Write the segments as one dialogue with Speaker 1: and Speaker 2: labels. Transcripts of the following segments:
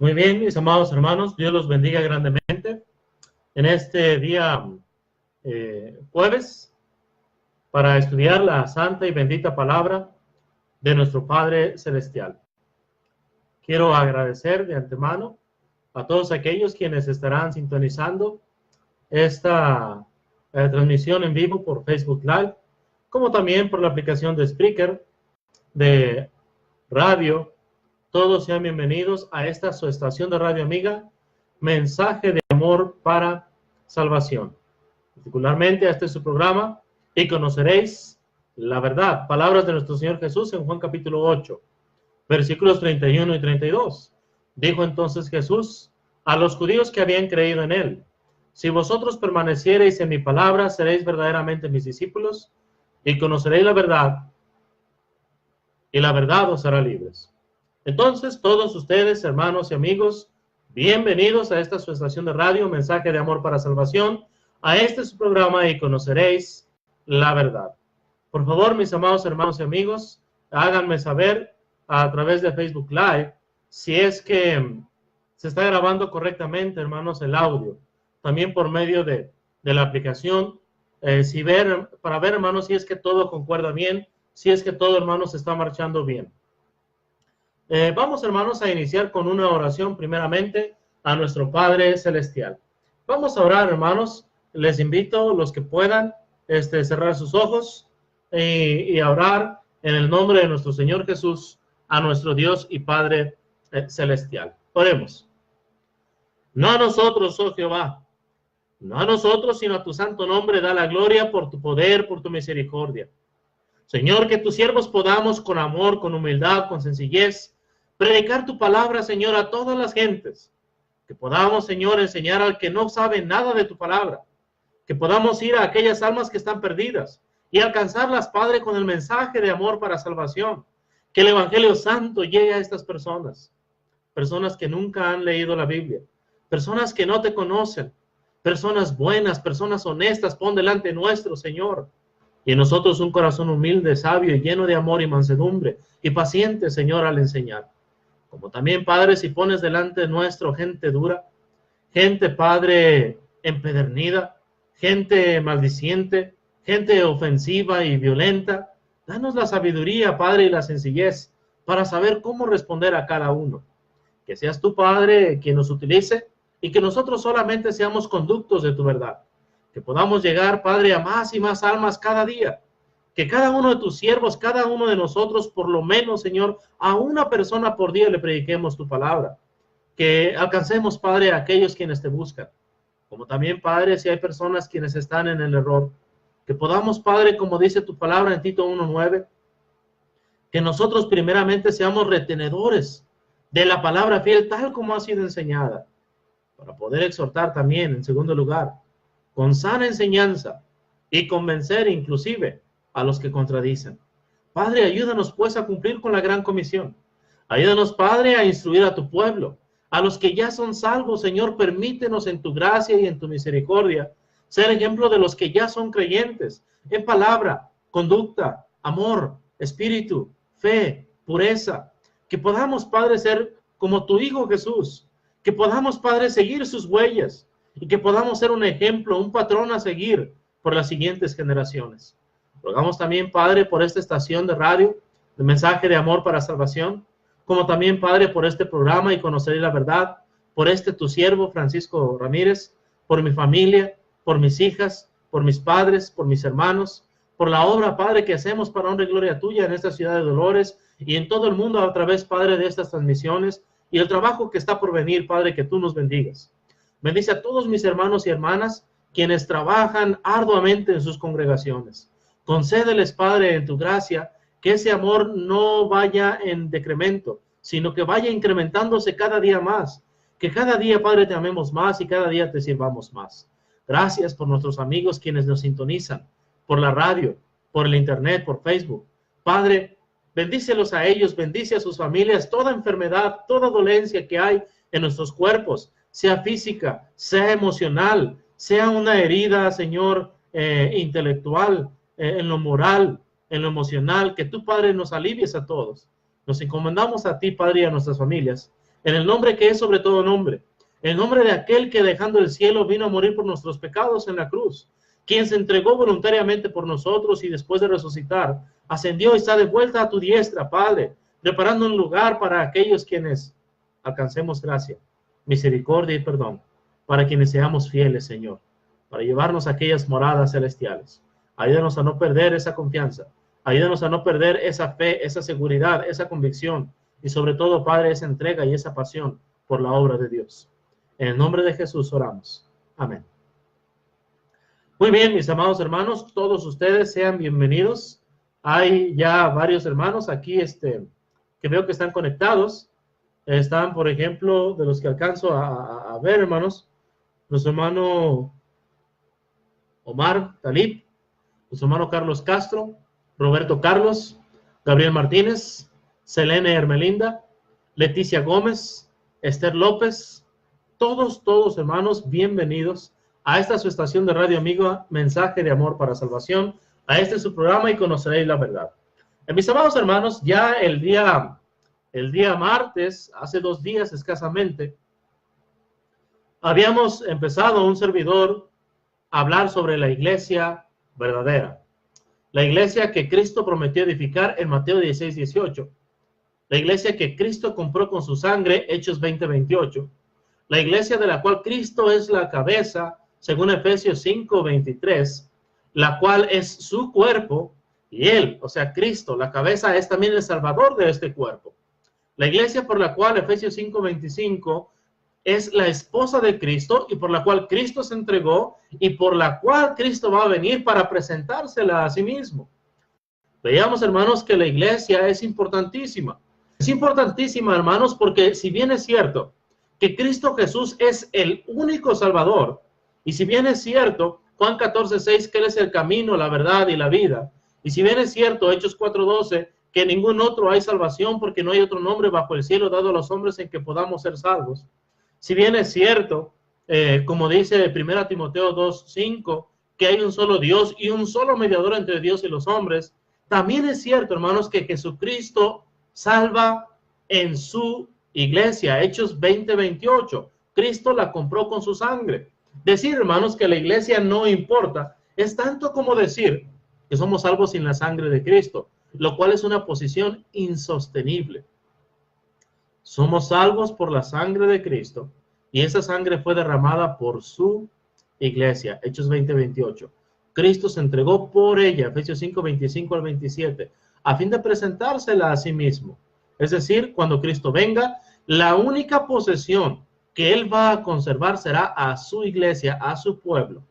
Speaker 1: Muy bien, mis amados hermanos, Dios los bendiga grandemente en este día jueves para estudiar la santa y bendita palabra de nuestro Padre Celestial. Quiero agradecer de antemano a todos aquellos quienes estarán sintonizando esta transmisión en vivo por Facebook Live, como también por la aplicación de Spreaker, de radio. Todos sean bienvenidos a esta su estación de radio amiga, Mensaje de Amor para Salvación. Particularmente a este es su programa, y conoceréis la verdad. Palabras de nuestro Señor Jesús en Juan capítulo 8, versículos 31 y 32. Dijo entonces Jesús a los judíos que habían creído en él: si vosotros permaneciereis en mi palabra, seréis verdaderamente mis discípulos, y conoceréis la verdad, y la verdad os hará libres. Entonces, todos ustedes, hermanos y amigos, bienvenidos a esta su estación de radio, Mensaje de Amor para Salvación, a este su programa, y conoceréis la verdad. Por favor, mis amados hermanos y amigos, háganme saber a través de Facebook Live si es que se está grabando correctamente, hermanos, el audio. También por medio de la aplicación, para ver, hermanos, si es que todo concuerda bien, si es que todo, hermanos, está marchando bien. Vamos, hermanos, a iniciar con una oración primeramente a nuestro Padre Celestial. Vamos a orar, hermanos. Les invito, los que puedan, cerrar sus ojos y a orar en el nombre de nuestro Señor Jesús, a nuestro Dios y Padre Celestial. Oremos. No a nosotros, oh Jehová, no a nosotros, sino a tu santo nombre da la gloria por tu poder, por tu misericordia. Señor, que tus siervos podamos con amor, con humildad, con sencillez, predicar tu palabra, Señor, a todas las gentes. Que podamos, Señor, enseñar al que no sabe nada de tu palabra. Que podamos ir a aquellas almas que están perdidas y alcanzarlas, Padre, con el mensaje de amor para salvación. Que el Evangelio Santo llegue a estas personas. Personas que nunca han leído la Biblia. Personas que no te conocen. Personas buenas, personas honestas, pon delante nuestro, Señor. Y en nosotros un corazón humilde, sabio y lleno de amor y mansedumbre, y paciente, Señor, al enseñar. Como también, Padre, si pones delante nuestro gente dura, gente, Padre, empedernida, gente maldiciente, gente ofensiva y violenta, danos la sabiduría, Padre, y la sencillez para saber cómo responder a cada uno. Que seas tú, Padre, quien nos utilice, y que nosotros solamente seamos conductos de tu verdad. Que podamos llegar, Padre, a más y más almas cada día. Que cada uno de tus siervos, cada uno de nosotros, por lo menos, Señor, a una persona por día le prediquemos tu palabra. Que alcancemos, Padre, a aquellos quienes te buscan. Como también, Padre, si hay personas quienes están en el error. Que podamos, Padre, como dice tu palabra en Tito 1:9, que nosotros primeramente seamos retenedores de la palabra fiel, tal como ha sido enseñada. Para poder exhortar también, en segundo lugar, con sana enseñanza y convencer inclusive a los que contradicen. Padre, ayúdanos pues a cumplir con la gran comisión. Ayúdanos, Padre, a instruir a tu pueblo. A los que ya son salvos, Señor, permítenos en tu gracia y en tu misericordia ser ejemplo de los que ya son creyentes en palabra, conducta, amor, espíritu, fe, pureza. Que podamos, Padre, ser como tu Hijo Jesús. Que podamos, Padre, seguir sus huellas. Y que podamos ser un ejemplo, un patrón a seguir por las siguientes generaciones. Rogamos también, Padre, por esta estación de radio, de Mensaje de Amor para Salvación, como también, Padre, por este programa y conocer la verdad, por tu siervo, Francisco Ramírez, por mi familia, por mis hijas, por mis padres, por mis hermanos, por la obra, Padre, que hacemos para honra y gloria tuya en esta ciudad de Dolores y en todo el mundo a través, Padre, de estas transmisiones y el trabajo que está por venir, Padre, que tú nos bendigas. Bendice a todos mis hermanos y hermanas quienes trabajan arduamente en sus congregaciones. Concédeles, Padre, en tu gracia, que ese amor no vaya en decremento, sino que vaya incrementándose cada día más. Que cada día, Padre, te amemos más y cada día te sirvamos más. Gracias por nuestros amigos quienes nos sintonizan, por la radio, por el internet, por Facebook. Padre, bendícelos a ellos, bendice a sus familias, toda enfermedad, toda dolencia que hay en nuestros cuerpos, sea física, sea emocional, sea una herida, Señor, intelectual, en lo moral, en lo emocional, que tú, Padre, nos alivies a todos. Nos encomendamos a ti, Padre, y a nuestras familias, en el nombre que es sobre todo nombre, el nombre de aquel que dejando el cielo vino a morir por nuestros pecados en la cruz, quien se entregó voluntariamente por nosotros y después de resucitar, ascendió y está de vuelta a tu diestra, Padre, preparando un lugar para aquellos quienes alcancemos gracia, misericordia y perdón, para quienes seamos fieles, Señor, para llevarnos a aquellas moradas celestiales. Ayúdanos a no perder esa confianza, ayúdanos a no perder esa fe, esa seguridad, esa convicción y sobre todo, Padre, esa entrega y esa pasión por la obra de Dios. En el nombre de Jesús oramos. Amén. Muy bien, mis amados hermanos, todos ustedes sean bienvenidos. Hay ya varios hermanos aquí que veo que están conectados. Están, por ejemplo, de los que alcanzo a ver, hermanos, nuestro hermano Omar Talib, nuestro hermano Carlos Castro, Roberto Carlos, Gabriel Martínez, Selene Hermelinda, Leticia Gómez, Esther López, todos hermanos, bienvenidos a esta su estación de radio amiga, Mensaje de Amor para Salvación, a este su programa y conoceréis la verdad. Mis amados hermanos, ya el día martes, hace 2 días escasamente, habíamos empezado un servidor a hablar sobre la iglesia verdadera. La iglesia que Cristo prometió edificar en Mateo 16:18. La iglesia que Cristo compró con su sangre, Hechos 20:28. La iglesia de la cual Cristo es la cabeza, según Efesios 5:23, la cual es su cuerpo, y Él, o sea, Cristo, la cabeza, es también el Salvador de este cuerpo. La iglesia por la cual Efesios 5:25 es la esposa de Cristo y por la cual Cristo se entregó y por la cual Cristo va a venir para presentársela a sí mismo. Veamos, hermanos, que la iglesia es importantísima. Es importantísima, hermanos, porque si bien es cierto que Cristo Jesús es el único Salvador, y si bien es cierto, Juan 14:6, que Él es el camino, la verdad y la vida, y si bien es cierto, Hechos 4:12, que en ningún otro hay salvación porque no hay otro nombre bajo el cielo dado a los hombres en que podamos ser salvos. Si bien es cierto, como dice 1 Timoteo 2:5, que hay un solo Dios y un solo mediador entre Dios y los hombres, también es cierto, hermanos, que Jesucristo salva en su iglesia. Hechos 20:28. Cristo la compró con su sangre. Decir, hermanos, que la iglesia no importa es tanto como decir que somos salvos sin la sangre de Cristo, lo cual es una posición insostenible. Somos salvos por la sangre de Cristo y esa sangre fue derramada por su iglesia. Hechos 20:28. Cristo se entregó por ella, Efesios 5:25-27, a fin de presentársela a sí mismo. Es decir, cuando Cristo venga, la única posesión que Él va a conservar será a su iglesia, a su pueblo,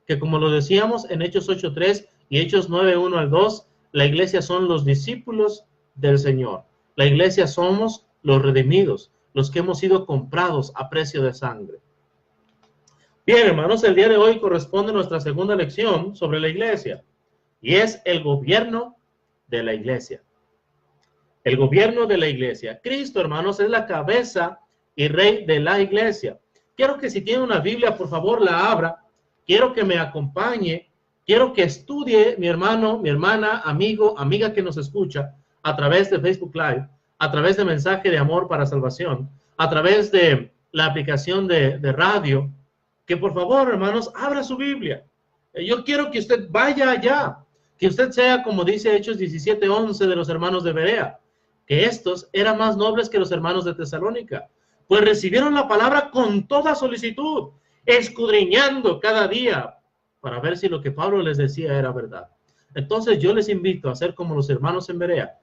Speaker 1: que como lo decíamos en Hechos 8:3 y Hechos 9:1-2, la iglesia son los discípulos del Señor. La iglesia somos los redimidos, los que hemos sido comprados a precio de sangre. Bien, hermanos, el día de hoy corresponde nuestra segunda lección sobre la iglesia, y es el gobierno de la iglesia. El gobierno de la iglesia. Cristo, hermanos, es la cabeza y rey de la iglesia. Quiero que si tiene una Biblia, por favor, la abra. Quiero que me acompañe. Quiero que estudie mi hermano, mi hermana, amigo, amiga que nos escucha a través de Facebook Live, a través de Mensaje de Amor para Salvación, a través de la aplicación de radio, que por favor, hermanos, abra su Biblia. Yo quiero que usted vaya allá, que usted sea, como dice Hechos 17:11 de los hermanos de Berea, que estos eran más nobles que los hermanos de Tesalónica, pues recibieron la palabra con toda solicitud, escudriñando cada día para ver si lo que Pablo les decía era verdad. Entonces yo les invito a hacer como los hermanos en Berea,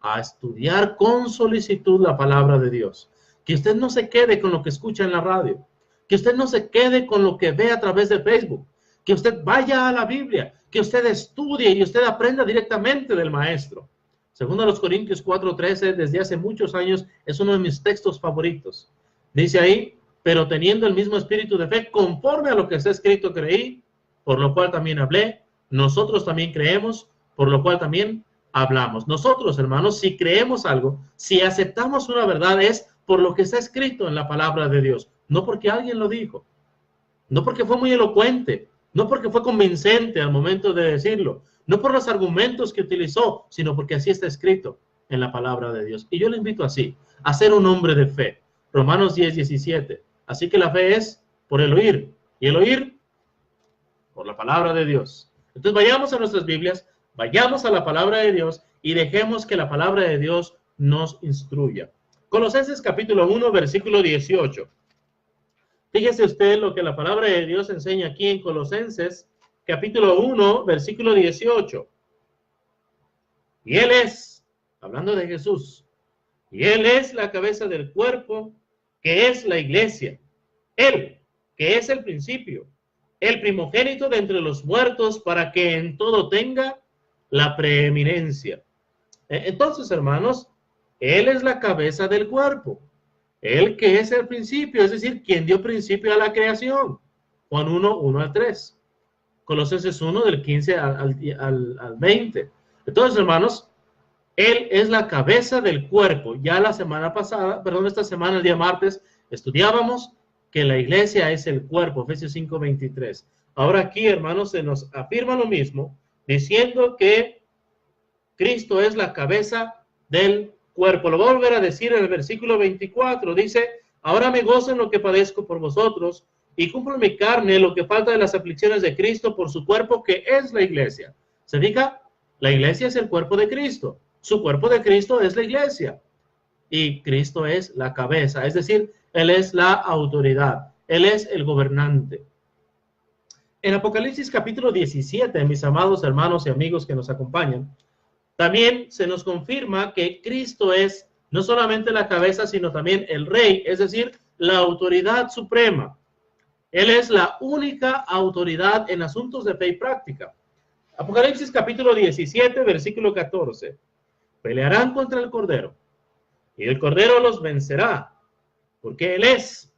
Speaker 1: a estudiar con solicitud la palabra de Dios. Que usted no se quede con lo que escucha en la radio, que usted no se quede con lo que ve a través de Facebook, que usted vaya a la Biblia, que usted estudie y usted aprenda directamente del maestro. Segundo a los Corintios 4:13, desde hace muchos años, es uno de mis textos favoritos. Dice ahí, pero teniendo el mismo espíritu de fe, conforme a lo que está escrito creí, por lo cual también hablé, nosotros también creemos, por lo cual también hablamos. Nosotros, hermanos, si creemos algo, si aceptamos una verdad, es por lo que está escrito en la palabra de Dios, no porque alguien lo dijo, no porque fue muy elocuente, no porque fue convincente al momento de decirlo, no por los argumentos que utilizó, sino porque así está escrito en la palabra de Dios. Y yo le invito así, a ser un hombre de fe, Romanos 10:17. Así que la fe es por el oír, y el oír por la palabra de Dios. Entonces vayamos a nuestras Biblias, vayamos a la palabra de Dios y dejemos que la palabra de Dios nos instruya. Colosenses capítulo 1, versículo 18. Fíjese usted lo que la palabra de Dios enseña aquí en Colosenses capítulo 1, versículo 18. Y Él es, hablando de Jesús, y Él es la cabeza del cuerpo, que es la iglesia. Él, que es el principio, el primogénito de entre los muertos, para que en todo tenga la preeminencia. Entonces, hermanos, Él es la cabeza del cuerpo. Él que es el principio, es decir, quien dio principio a la creación. Juan 1, 1 al 3. Colosenses 1, del 15 al 20. Entonces, hermanos, Él es la cabeza del cuerpo. Ya la semana pasada, perdón, esta semana, el día martes, estudiábamos que la iglesia es el cuerpo, Efesios 5, 23. Ahora aquí, hermanos, se nos afirma lo mismo, diciendo que Cristo es la cabeza del cuerpo. Lo voy a volver a decir en el versículo 24. Dice, ahora me gozo en lo que padezco por vosotros y cumplo en mi carne lo que falta de las aflicciones de Cristo por su cuerpo, que es la iglesia. ¿Se fija? La iglesia es el cuerpo de Cristo. Su cuerpo de Cristo es la iglesia. Y Cristo es la cabeza. Es decir, Él es la autoridad. Él es el gobernante. En Apocalipsis capítulo 17, mis amados hermanos y amigos que nos acompañan, también se nos confirma que Cristo es no solamente la cabeza, sino también el rey, es decir, la autoridad suprema. Él es la única autoridad en asuntos de fe y práctica. Apocalipsis capítulo 17, versículo 14. Pelearán contra el Cordero, y el Cordero los vencerá, porque Él es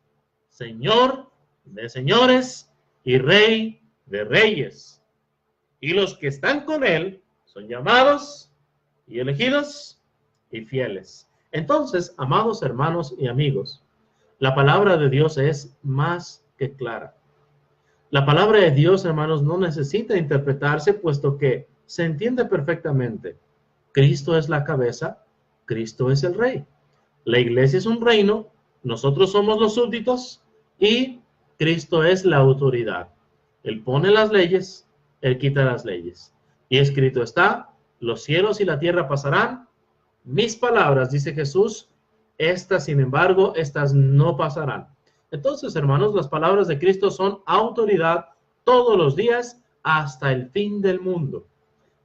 Speaker 1: Señor de señores y Rey de reyes. Y los que están con Él son llamados y elegidos y fieles. Entonces, amados hermanos y amigos, la palabra de Dios es más que clara. La palabra de Dios, hermanos, no necesita interpretarse, puesto que se entiende perfectamente. Cristo es la cabeza, Cristo es el rey. La iglesia es un reino, nosotros somos los súbditos y Cristo es la autoridad. Él pone las leyes, Él quita las leyes. Y escrito está, los cielos y la tierra pasarán, mis palabras, dice Jesús, estas, sin embargo, estas no pasarán. Entonces, hermanos, las palabras de Cristo son autoridad todos los días hasta el fin del mundo.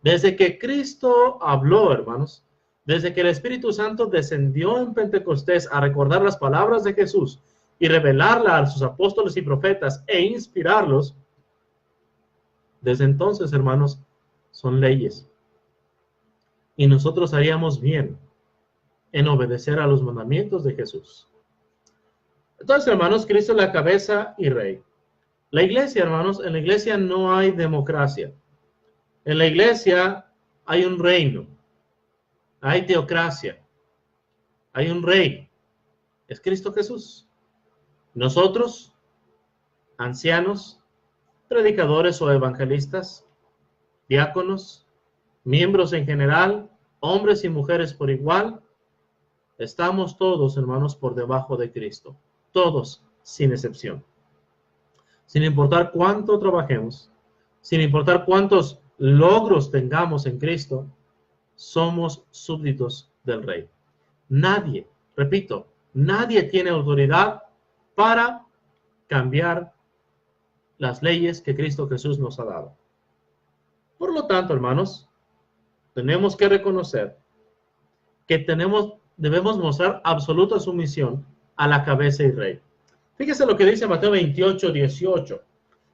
Speaker 1: Desde que Cristo habló, hermanos, desde que el Espíritu Santo descendió en Pentecostés a recordar las palabras de Jesús y revelarlas a sus apóstoles y profetas e inspirarlos, desde entonces, hermanos, son leyes. Y nosotros haríamos bien en obedecer a los mandamientos de Jesús. Entonces, hermanos, Cristo es la cabeza y rey. La iglesia, hermanos, en la iglesia no hay democracia. En la iglesia hay un reino, hay teocracia, hay un rey, es Cristo Jesús. Nosotros, ancianos, predicadores o evangelistas, diáconos, miembros en general, hombres y mujeres por igual, estamos todos, hermanos, por debajo de Cristo. Todos, sin excepción. Sin importar cuánto trabajemos, sin importar cuántos logros tengamos en Cristo, somos súbditos del Rey. Nadie, repito, nadie tiene autoridad para cambiar las leyes que Cristo Jesús nos ha dado. Por lo tanto, hermanos, tenemos que reconocer que debemos mostrar absoluta sumisión a la cabeza y rey. Fíjese lo que dice Mateo 28, 18.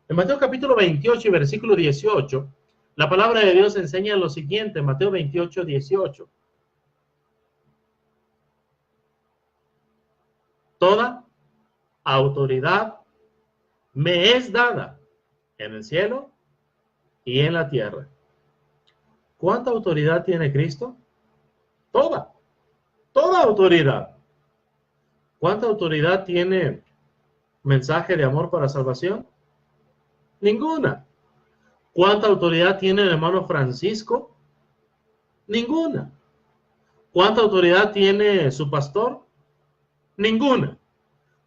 Speaker 1: En Mateo capítulo 28 y versículo 18, la palabra de Dios enseña lo siguiente, Mateo 28, 18. Toda autoridad me es dada en el cielo y en la tierra. ¿Cuánta autoridad tiene Cristo? Toda autoridad. ¿Cuánta autoridad tiene mensaje de amor para salvación? Ninguna. ¿Cuánta autoridad tiene el hermano Francisco? Ninguna. ¿Cuánta autoridad tiene su pastor? Ninguna.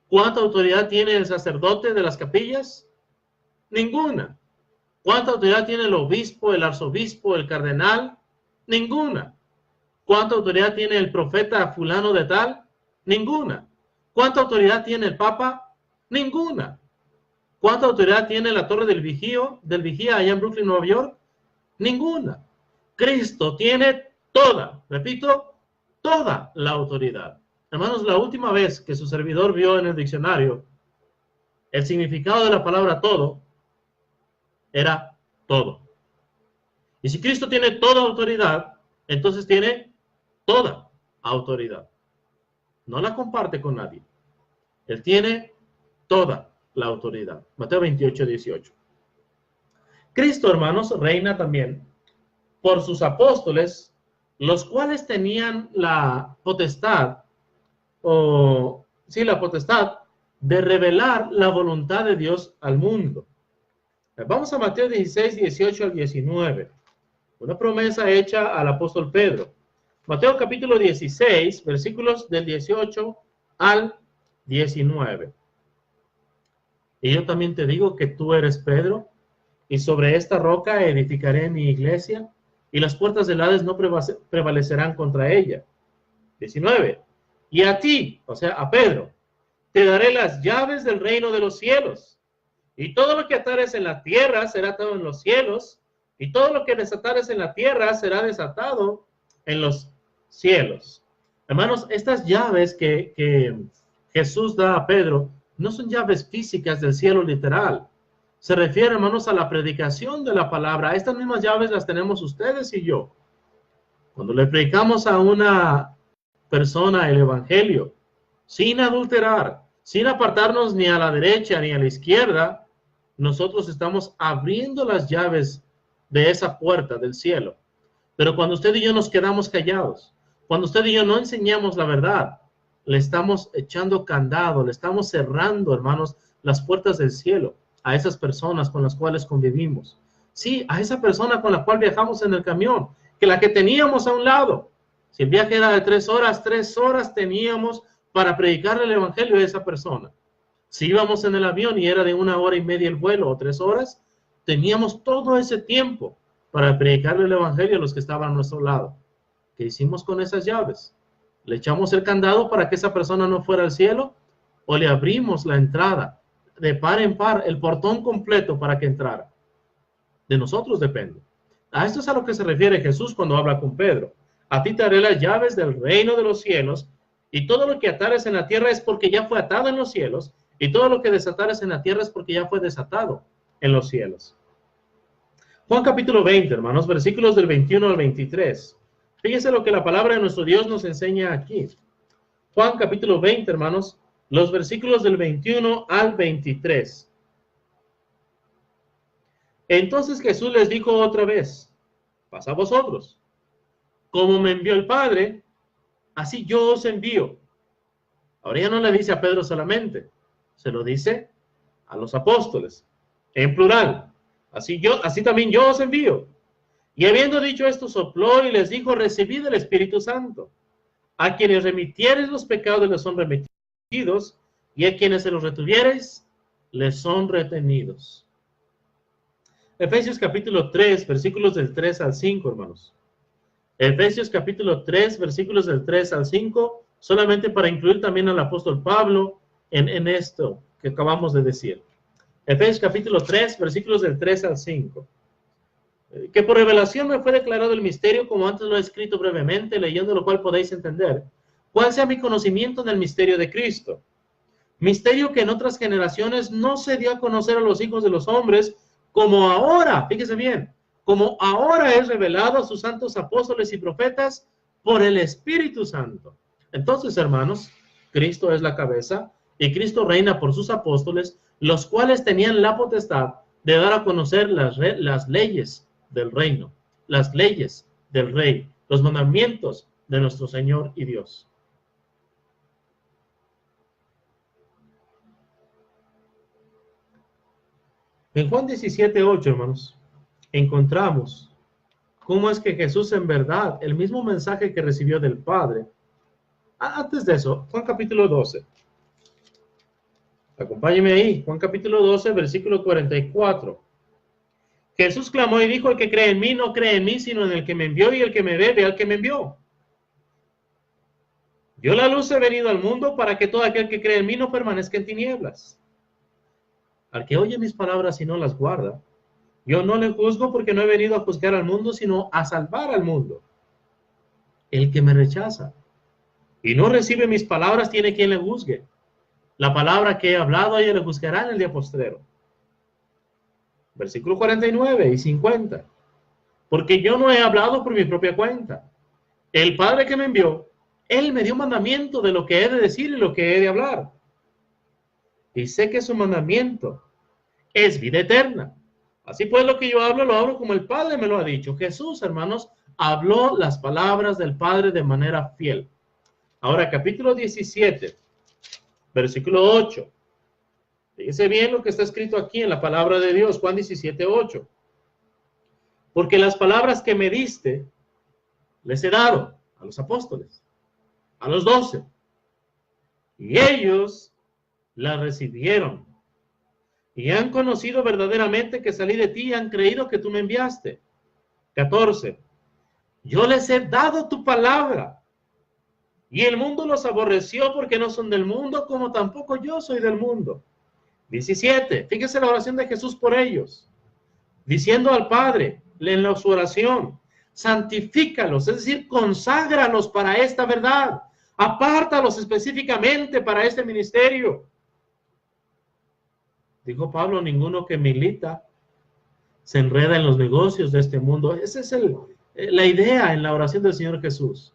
Speaker 1: ¿Cuánta autoridad tiene el sacerdote de las capillas? Ninguna. ¿Cuánta autoridad tiene el obispo, el arzobispo, el cardenal? Ninguna. ¿Cuánta autoridad tiene el profeta fulano de tal? Ninguna. ¿Cuánta autoridad tiene el papa? Ninguna. ¿Cuánta autoridad tiene la torre del vigía allá en Brooklyn, Nueva York? Ninguna. Cristo tiene toda, repito, toda la autoridad. Hermanos, la última vez que su servidor vio en el diccionario el significado de la palabra todo, era todo. Y si Cristo tiene toda autoridad, entonces tiene toda autoridad. No la comparte con nadie. Él tiene toda la autoridad. Mateo 28, 18. Cristo, hermanos, reina también por sus apóstoles, los cuales tenían la potestad, la potestad de revelar la voluntad de Dios al mundo. Vamos a Mateo 16, 18 al 19. Una promesa hecha al apóstol Pedro. Mateo capítulo 16, versículos del 18 al 19. Y yo también te digo que tú eres Pedro, y sobre esta roca edificaré mi iglesia, y las puertas del Hades no prevalecerán contra ella. 19. Y a ti, o sea, a Pedro, te daré las llaves del reino de los cielos. Y todo lo que atares en la tierra será atado en los cielos, y todo lo que desatares en la tierra será desatado en los cielos. Hermanos, estas llaves que Jesús da a Pedro no son llaves físicas del cielo literal. Se refiere, hermanos, a la predicación de la palabra. Estas mismas llaves las tenemos ustedes y yo. Cuando le predicamos a una persona el evangelio, sin adulterar, sin apartarnos ni a la derecha ni a la izquierda, nosotros estamos abriendo las llaves de esa puerta del cielo. Pero cuando usted y yo nos quedamos callados, cuando usted y yo no enseñamos la verdad, le estamos echando candado, le estamos cerrando, hermanos, las puertas del cielo a esas personas con las cuales convivimos. Sí, a esa persona con la cual viajamos en el camión, que la que teníamos a un lado. Si el viaje era de 3 horas teníamos para predicarle el evangelio a esa persona. Si íbamos en el avión y era de 1 hora y media el vuelo o 3 horas, teníamos todo ese tiempo para predicarle el evangelio a los que estaban a nuestro lado. ¿Qué hicimos con esas llaves? ¿Le echamos el candado para que esa persona no fuera al cielo? ¿O le abrimos la entrada de par en par, el portón completo para que entrara? De nosotros depende. A esto es a lo que se refiere Jesús cuando habla con Pedro. A ti te daré las llaves del reino de los cielos, y todo lo que atares en la tierra es porque ya fue atado en los cielos, y todo lo que desatares en la tierra es porque ya fue desatado en los cielos. Juan capítulo 20, hermanos, versículos del 21 al 23. Fíjense lo que la palabra de nuestro Dios nos enseña aquí. Juan capítulo 20, hermanos, los versículos del 21 al 23. Entonces Jesús les dijo otra vez, pasa a vosotros. Como me envió el Padre, así yo os envío. Ahora ya no le dice a Pedro solamente, se lo dice a los apóstoles, en plural. Así también yo os envío. Y habiendo dicho esto, sopló y les dijo, recibid el Espíritu Santo. A quienes remitieres los pecados les son remitidos, y a quienes se los retuvieres les son retenidos. Efesios capítulo 3, versículos del 3 al 5, hermanos. Efesios capítulo 3, versículos del 3 al 5, solamente para incluir también al apóstol Pablo en esto que acabamos de decir. Efesios capítulo 3, versículos del 3 al 5. Que por revelación me fue declarado el misterio, como antes lo he escrito brevemente, leyendo lo cual podéis entender, cuál sea mi conocimiento en el misterio de Cristo. Misterio que en otras generaciones no se dio a conocer a los hijos de los hombres, como ahora, fíjese bien, como ahora es revelado a sus santos apóstoles y profetas por el Espíritu Santo. Entonces, hermanos, Cristo es la cabeza y Cristo reina por sus apóstoles, los cuales tenían la potestad de dar a conocer las leyes del reino, las leyes del rey, los mandamientos de nuestro Señor y Dios. En Juan 17:8, hermanos, encontramos cómo es que Jesús en verdad, el mismo mensaje que recibió del Padre. Antes de eso, Juan capítulo 12. Acompáñeme ahí, Juan capítulo 12, versículo 44. Jesús clamó y dijo: el que cree en mí no cree en mí, sino en el que me envió, y el que me ve al que me envió. Yo la luz he venido al mundo para que todo aquel que cree en mí no permanezca en tinieblas. Al que oye mis palabras y no las guarda, yo no le juzgo, porque no he venido a juzgar al mundo, sino a salvar al mundo. El que me rechaza y no recibe mis palabras tiene quien le juzgue. La palabra que he hablado a ella le juzgará en el día postrero. Versículo 49 y 50. Porque yo no he hablado por mi propia cuenta. El Padre que me envió, Él me dio mandamiento de lo que he de decir y lo que he de hablar. Y sé que su mandamiento es vida eterna. Así pues, lo que yo hablo, lo hablo como el Padre me lo ha dicho. Jesús, hermanos, habló las palabras del Padre de manera fiel. Ahora, capítulo 17, versículo 8. Fíjese bien lo que está escrito aquí en la palabra de Dios, Juan 17, 8. Porque las palabras que me diste, les he dado a los apóstoles, a los 12. Y ellos las recibieron. Y han conocido verdaderamente que salí de ti y han creído que tú me enviaste. 14. Yo les he dado tu palabra. Y el mundo los aborreció porque no son del mundo, como tampoco yo soy del mundo. 17. Fíjese la oración de Jesús por ellos. Diciendo al Padre, en su oración, santifícalos, es decir, conságralos para esta verdad. Apártalos específicamente para este ministerio. Dijo Pablo: ninguno que milita se enreda en los negocios de este mundo. Esa es la idea en la oración del Señor Jesús.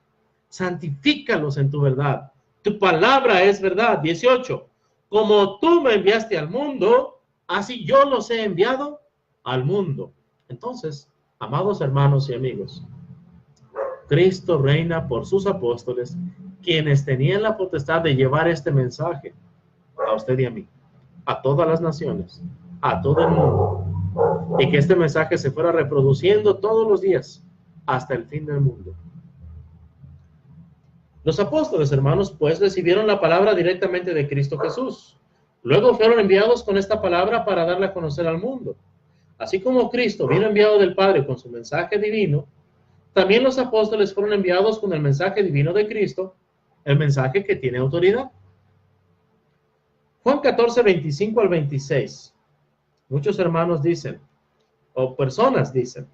Speaker 1: Santifícalos en tu verdad. Tu palabra es verdad. 18. Como tú me enviaste al mundo, así yo los he enviado al mundo. Entonces, amados hermanos y amigos, Cristo reina por sus apóstoles, quienes tenían la potestad de llevar este mensaje a usted y a mí, a todas las naciones, a todo el mundo, y que este mensaje se fuera reproduciendo todos los días hasta el fin del mundo. Los apóstoles, hermanos, pues recibieron la palabra directamente de Cristo Jesús. Luego fueron enviados con esta palabra para darle a conocer al mundo. Así como Cristo vino enviado del Padre con su mensaje divino, también los apóstoles fueron enviados con el mensaje divino de Cristo, el mensaje que tiene autoridad. Juan 14, 25 al 26. Muchos hermanos dicen, o personas dicen: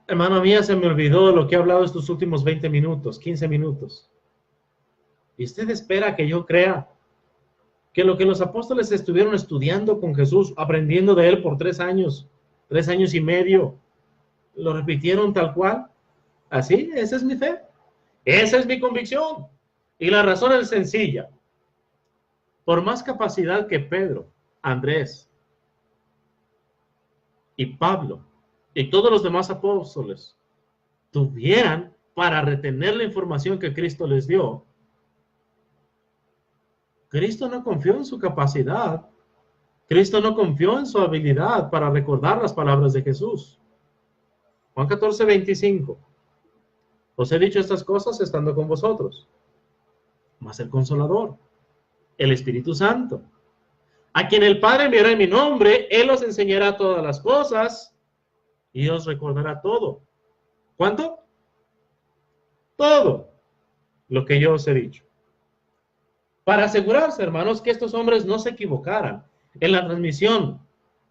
Speaker 1: hermano mía, se me olvidó lo que he hablado estos últimos 20 minutos, 15 minutos. Y usted espera que yo crea que lo que los apóstoles estuvieron estudiando con Jesús, aprendiendo de él por 3 años y medio, lo repitieron tal cual. Así, esa es mi fe, esa es mi convicción. Y la razón es sencilla. Por más capacidad que Pedro, Andrés y Pablo y todos los demás apóstoles tuvieran para retener la información que Cristo les dio, Cristo no confió en su capacidad. Cristo no confió en su habilidad para recordar las palabras de Jesús. Juan 14, 25. Os he dicho estas cosas estando con vosotros. Mas el Consolador, el Espíritu Santo, a quien el Padre enviará en mi nombre, Él os enseñará todas las cosas y os recordará todo. ¿Cuánto? Todo lo que yo os he dicho. Para asegurarse, hermanos, que estos hombres no se equivocaran en la transmisión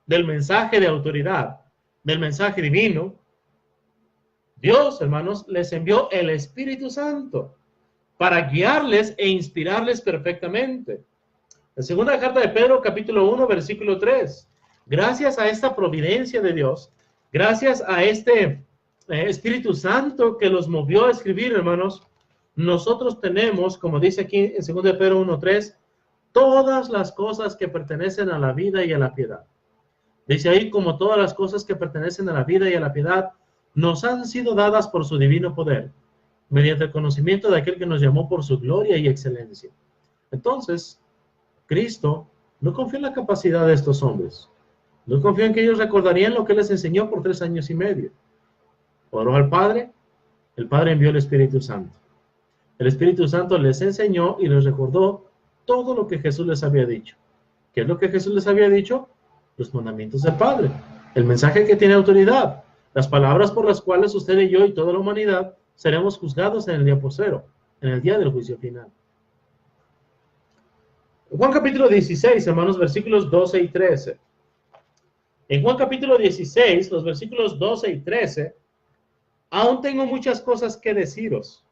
Speaker 1: del mensaje de autoridad, del mensaje divino, Dios, hermanos, les envió el Espíritu Santo para guiarles e inspirarles perfectamente. En segunda carta de Pedro, capítulo 1, versículo 3, gracias a esta providencia de Dios, gracias a este Espíritu Santo que los movió a escribir, hermanos, nosotros tenemos, como dice aquí en 2 Pedro 1:3, todas las cosas que pertenecen a la vida y a la piedad. Dice ahí, como todas las cosas que pertenecen a la vida y a la piedad, nos han sido dadas por su divino poder, mediante el conocimiento de aquel que nos llamó por su gloria y excelencia. Entonces, Cristo no confió en la capacidad de estos hombres. No confió en que ellos recordarían lo que les enseñó por 3 años y medio. Oró al Padre, el Padre envió el Espíritu Santo. El Espíritu Santo les enseñó y les recordó todo lo que Jesús les había dicho. ¿Qué es lo que Jesús les había dicho? Los mandamientos del Padre, el mensaje que tiene autoridad, las palabras por las cuales usted y yo y toda la humanidad seremos juzgados en el día postrero, en el día del juicio final. Juan capítulo 16, hermanos, versículos 12 y 13. En Juan capítulo 16, los versículos 12 y 13, aún tengo muchas cosas que deciros,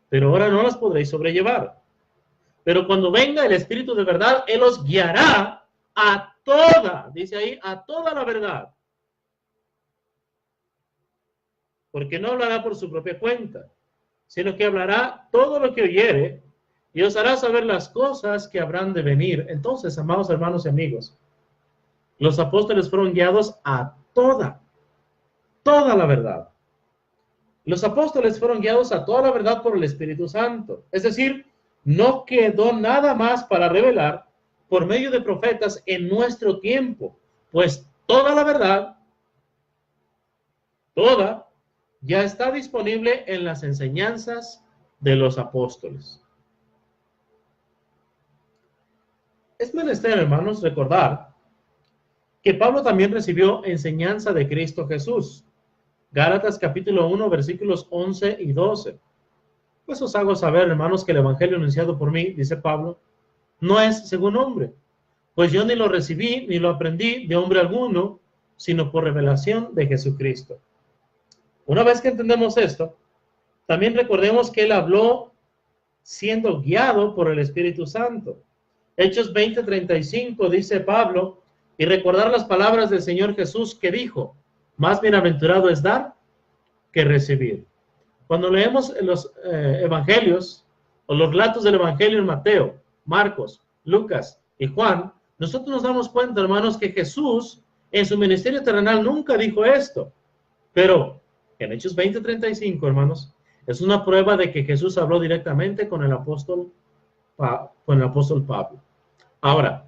Speaker 1: pero ahora no las podréis sobrellevar. Pero cuando venga el Espíritu de verdad, Él os guiará a toda, dice ahí, a toda la verdad. Porque no hablará por su propia cuenta, sino que hablará todo lo que oyere y os hará saber las cosas que habrán de venir. Entonces, amados hermanos y amigos, los apóstoles fueron guiados a toda la verdad. Los apóstoles fueron guiados a toda la verdad por el Espíritu Santo. Es decir, no quedó nada más para revelar por medio de profetas en nuestro tiempo, pues toda la verdad, toda, ya está disponible en las enseñanzas de los apóstoles. Es menester, hermanos, recordar que Pablo también recibió enseñanza de Cristo Jesús. Gálatas capítulo 1, versículos 11 y 12. Pues os hago saber, hermanos, que el evangelio anunciado por mí, dice Pablo, no es según hombre, pues yo ni lo recibí ni lo aprendí de hombre alguno, sino por revelación de Jesucristo. Una vez que entendemos esto, también recordemos que él habló siendo guiado por el Espíritu Santo. Hechos 20:35 dice Pablo, y recordar las palabras del Señor Jesús que dijo, más bienaventurado es dar que recibir. Cuando leemos los evangelios o los relatos del evangelio en Mateo, Marcos, Lucas y Juan, nosotros nos damos cuenta, hermanos, que Jesús en su ministerio terrenal nunca dijo esto. Pero en Hechos 20:35, hermanos, es una prueba de que Jesús habló directamente con el apóstol Pablo. Ahora,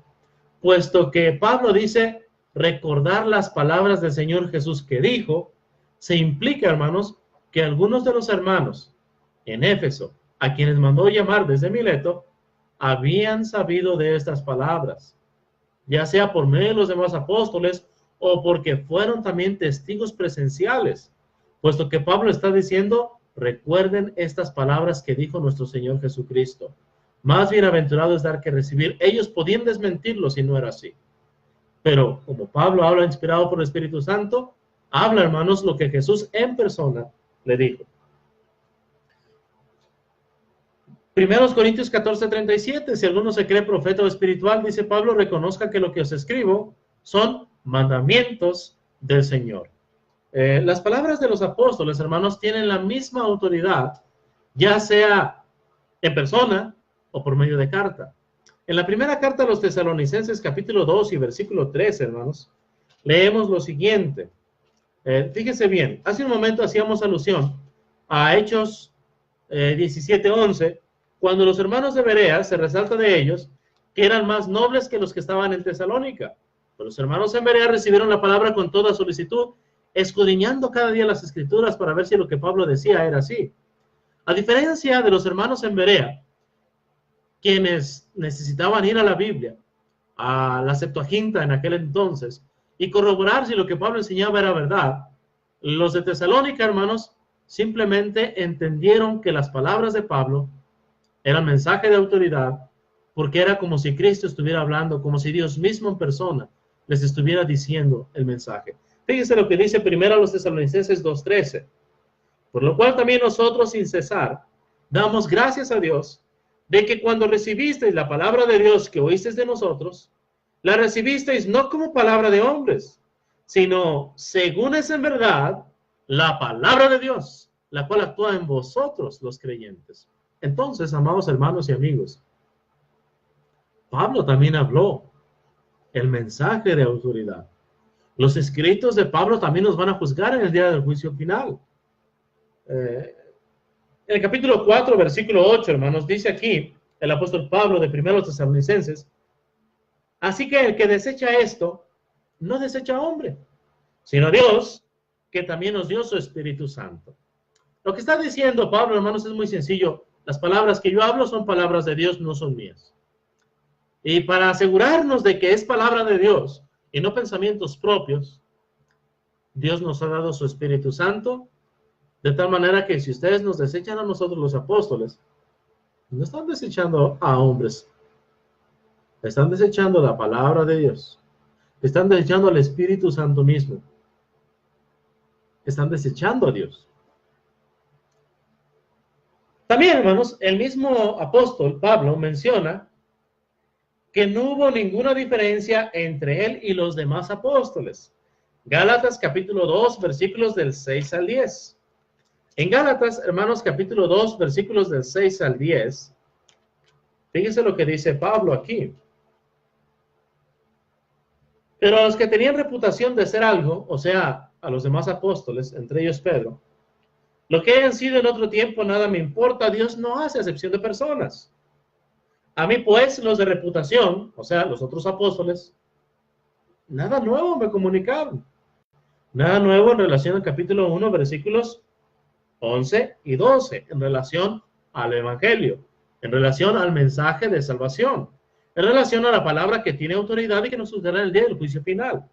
Speaker 1: puesto que Pablo dice recordar las palabras del Señor Jesús que dijo, se implica, hermanos, que algunos de los hermanos en Éfeso, a quienes mandó llamar desde Mileto, habían sabido de estas palabras, ya sea por medio de los demás apóstoles o porque fueron también testigos presenciales, puesto que Pablo está diciendo, recuerden estas palabras que dijo nuestro Señor Jesucristo. Más bienaventurado es dar que recibir. Ellos podían desmentirlo si no era así. Pero como Pablo habla inspirado por el Espíritu Santo, habla, hermanos, lo que Jesús en persona le dijo. 1 Corintios 14:37, si alguno se cree profeta o espiritual, dice Pablo, reconozca que lo que os escribo son mandamientos del Señor. Las palabras de los apóstoles, hermanos, tienen la misma autoridad, ya sea en persona o por medio de carta. En la primera carta a los Tesalonicenses, capítulo 2 y versículo 3, hermanos, leemos lo siguiente. Fíjense bien, hace un momento hacíamos alusión a Hechos 17:11, cuando los hermanos de Berea se resalta de ellos que eran más nobles que los que estaban en Tesalónica. Pero los hermanos en Berea recibieron la palabra con toda solicitud, escudriñando cada día las escrituras para ver si lo que Pablo decía era así. A diferencia de los hermanos en Berea, quienes necesitaban ir a la Biblia, a la Septuaginta en aquel entonces, y corroborar si lo que Pablo enseñaba era verdad, los de Tesalónica, hermanos, simplemente entendieron que las palabras de Pablo eran mensaje de autoridad, porque era como si Cristo estuviera hablando, como si Dios mismo en persona les estuviera diciendo el mensaje. Fíjense lo que dice primero a los Tesalonicenses 2:13. Por lo cual también nosotros sin cesar damos gracias a Dios de que cuando recibisteis la palabra de Dios que oísteis de nosotros, la recibisteis no como palabra de hombres, sino según es en verdad la palabra de Dios, la cual actúa en vosotros los creyentes. Entonces, amados hermanos y amigos, Pablo también habló el mensaje de autoridad. Los escritos de Pablo también nos van a juzgar en el día del juicio final. En el capítulo 4, versículo 8, hermanos, dice aquí el apóstol Pablo de 1 Tesalonicenses, así que el que desecha esto, no desecha a hombre, sino a Dios, que también nos dio su Espíritu Santo. Lo que está diciendo Pablo, hermanos, es muy sencillo. Las palabras que yo hablo son palabras de Dios, no son mías. Y para asegurarnos de que es palabra de Dios y no pensamientos propios, Dios nos ha dado su Espíritu Santo, de tal manera que si ustedes nos desechan a nosotros los apóstoles, no están desechando a hombres, están desechando la palabra de Dios, están desechando al Espíritu Santo mismo, están desechando a Dios. También, hermanos, el mismo apóstol Pablo menciona que no hubo ninguna diferencia entre él y los demás apóstoles. Gálatas capítulo 2, versículos del 6 al 10. En Gálatas, hermanos, capítulo 2, versículos del 6 al 10, fíjense lo que dice Pablo aquí. Pero a los que tenían reputación de ser algo, o sea, a los demás apóstoles, entre ellos Pedro, lo que hayan sido en otro tiempo nada me importa, Dios no hace acepción de personas. A mí pues los de reputación, o sea, los otros apóstoles, nada nuevo me comunicaron. Nada nuevo en relación al capítulo 1, versículos 11 y 12, en relación al Evangelio, en relación al mensaje de salvación, en relación a la palabra que tiene autoridad y que nos sucederá en el día del juicio final.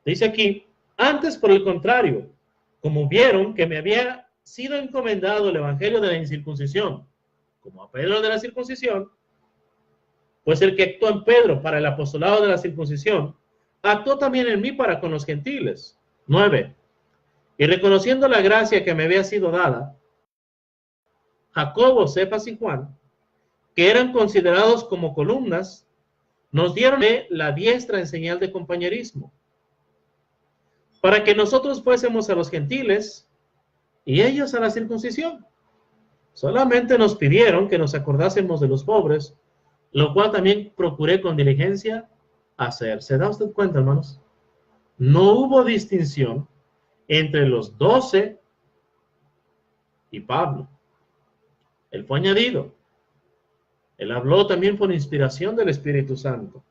Speaker 1: Dice aquí, antes por el contrario, como vieron que me había sido encomendado el Evangelio de la incircuncisión, como a Pedro de la circuncisión, pues el que actuó en Pedro para el apostolado de la circuncisión, actuó también en mí para con los gentiles. 9. Y reconociendo la gracia que me había sido dada, Jacobo, Cefas y Juan, que eran considerados como columnas, nos dieron la diestra en señal de compañerismo, para que nosotros fuésemos a los gentiles y ellos a la circuncisión. Solamente nos pidieron que nos acordásemos de los pobres, lo cual también procuré con diligencia hacer. ¿Se da usted cuenta, hermanos? No hubo distinción entre los 12 y Pablo. Él fue añadido. Él habló también por inspiración del Espíritu Santo.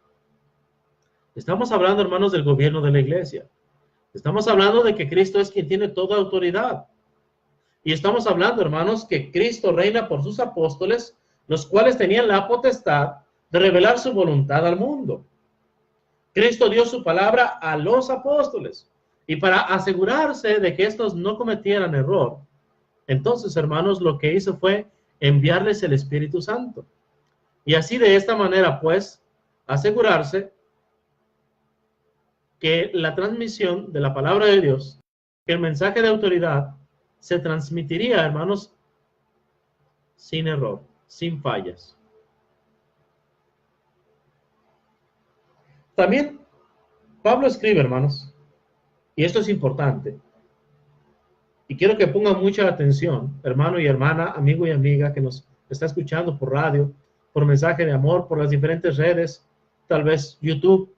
Speaker 1: Estamos hablando, hermanos, del gobierno de la iglesia. Estamos hablando de que Cristo es quien tiene toda autoridad. Y estamos hablando, hermanos, que Cristo reina por sus apóstoles, los cuales tenían la potestad de revelar su voluntad al mundo. Cristo dio su palabra a los apóstoles. Y para asegurarse de que estos no cometieran error, entonces, hermanos, lo que hizo fue enviarles el Espíritu Santo. Y así de esta manera, pues, asegurarse que la transmisión de la palabra de Dios, que el mensaje de autoridad, se transmitiría, hermanos, sin error, sin fallas. También Pablo escribe, hermanos, y esto es importante, y quiero que pongan mucha atención, hermano y hermana, amigo y amiga que nos está escuchando por radio, por mensaje de amor, por las diferentes redes, tal vez YouTube,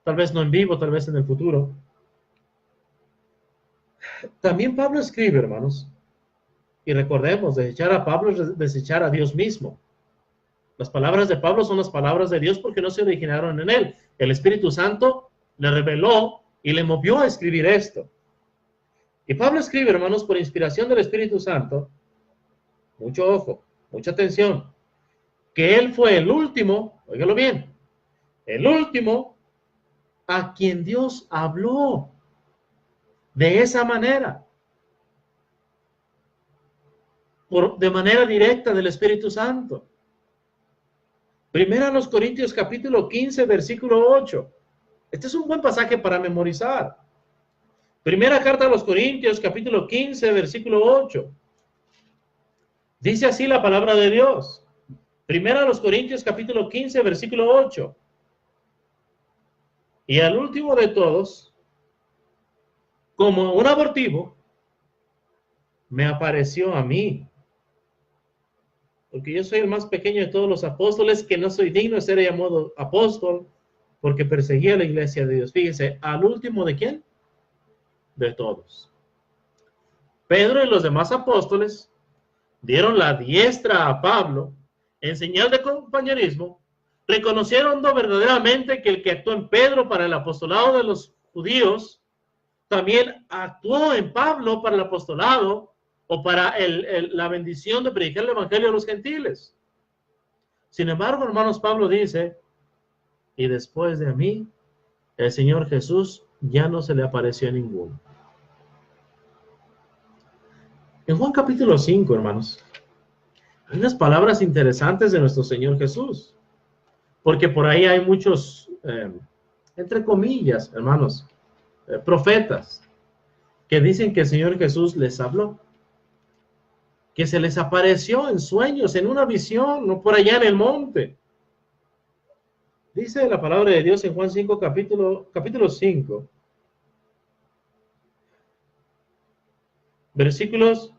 Speaker 1: tal vez no en vivo, tal vez en el futuro. También Pablo escribe, hermanos, y recordemos, desechar a Pablo es desechar a Dios mismo. Las palabras de Pablo son las palabras de Dios porque no se originaron en él. El Espíritu Santo le reveló y le movió a escribir esto. Y Pablo escribe, hermanos, por inspiración del Espíritu Santo, mucho ojo, mucha atención, que él fue el último, óigalo bien, el último a quien Dios habló de esa manera, de manera directa del Espíritu Santo. Primera a los Corintios capítulo 15, versículo 8. Este es un buen pasaje para memorizar. Primera carta a los Corintios capítulo 15, versículo 8. Dice así la palabra de Dios. Primera a los Corintios capítulo 15, versículo 8. Y al último de todos, como un abortivo, me apareció a mí. Porque yo soy el más pequeño de todos los apóstoles, que no soy digno de ser llamado apóstol, porque perseguía la iglesia de Dios. Fíjense, al último de quién? De todos. Pedro y los demás apóstoles dieron la diestra a Pablo en señal de compañerismo, reconocieron verdaderamente que el que actuó en Pedro para el apostolado de los judíos, también actuó en Pablo para el apostolado o para la bendición de predicar el evangelio a los gentiles. Sin embargo, hermanos, Pablo dice, y después de mí, el Señor Jesús ya no se le apareció a ninguno. En Juan capítulo 5, hermanos, hay unas palabras interesantes de nuestro Señor Jesús, porque por ahí hay muchos, entre comillas, hermanos, profetas, que dicen que el Señor Jesús les habló, que se les apareció en sueños, en una visión, no por allá en el monte. Dice la palabra de Dios en Juan 5, capítulo 5, versículos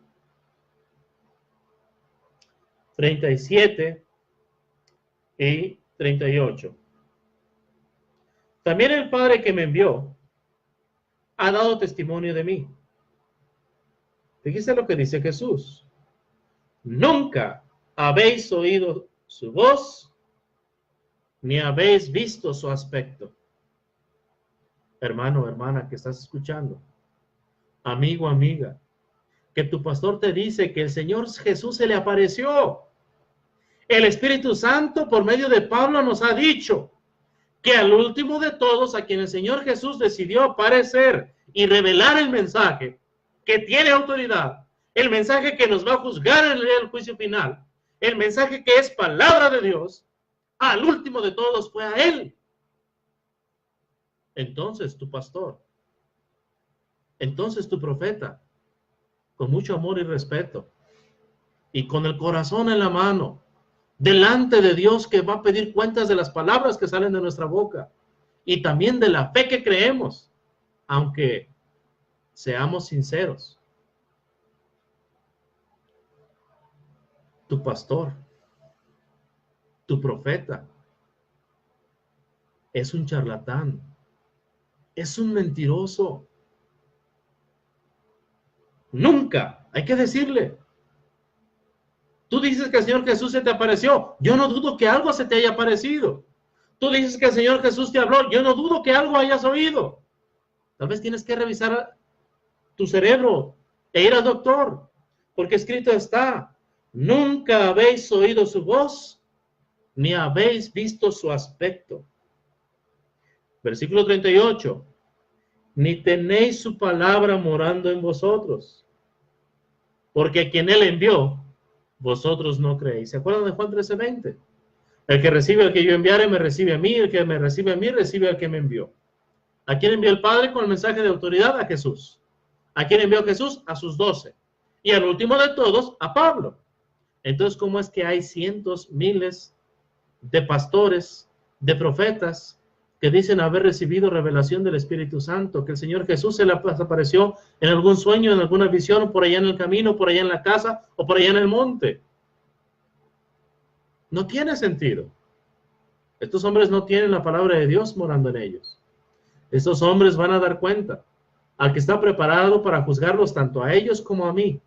Speaker 1: 37 y 38. También el Padre que me envió ha dado testimonio de mí. Fíjese lo que dice Jesús. Nunca habéis oído su voz, ni habéis visto su aspecto. Hermano, hermana, que estás escuchando, amigo, amiga, que tu pastor te dice que el Señor Jesús se le apareció. El Espíritu Santo, por medio de Pablo, nos ha dicho que al último de todos, a quien el Señor Jesús decidió aparecer y revelar el mensaje que tiene autoridad, el mensaje que nos va a juzgar en el juicio final, el mensaje que es palabra de Dios, al último de todos fue a Él. Entonces tu pastor, entonces tu profeta, con mucho amor y respeto, y con el corazón en la mano, delante de Dios, que va a pedir cuentas de las palabras que salen de nuestra boca, y también de la fe que creemos, aunque seamos sinceros. Tu pastor, tu profeta, es un charlatán, es un mentiroso. Nunca, hay que decirle. Tú dices que el Señor Jesús se te apareció. Yo no dudo que algo se te haya aparecido. Tú dices que el Señor Jesús te habló. Yo no dudo que algo hayas oído. Tal vez tienes que revisar tu cerebro e ir al doctor, porque escrito está: nunca habéis oído su voz, ni habéis visto su aspecto. Versículo 38. Ni tenéis su palabra morando en vosotros, porque a quien Él envió, vosotros no creéis. ¿Se acuerdan de Juan 13:20? El que recibe al que yo enviare, me recibe a mí. El que me recibe a mí, recibe al que me envió. ¿A quién envió el Padre con el mensaje de autoridad? A Jesús. ¿A quién envió Jesús? A sus 12. Y al último de todos, a Pablo. Entonces, ¿cómo es que hay cientos, miles de pastores, de profetas, que dicen haber recibido revelación del Espíritu Santo, que el Señor Jesús se les apareció en algún sueño, en alguna visión, o por allá en el camino, por allá en la casa, o por allá en el monte? No tiene sentido. Estos hombres no tienen la palabra de Dios morando en ellos. Estos hombres van a dar cuenta al que está preparado para juzgarlos tanto a ellos como a mí.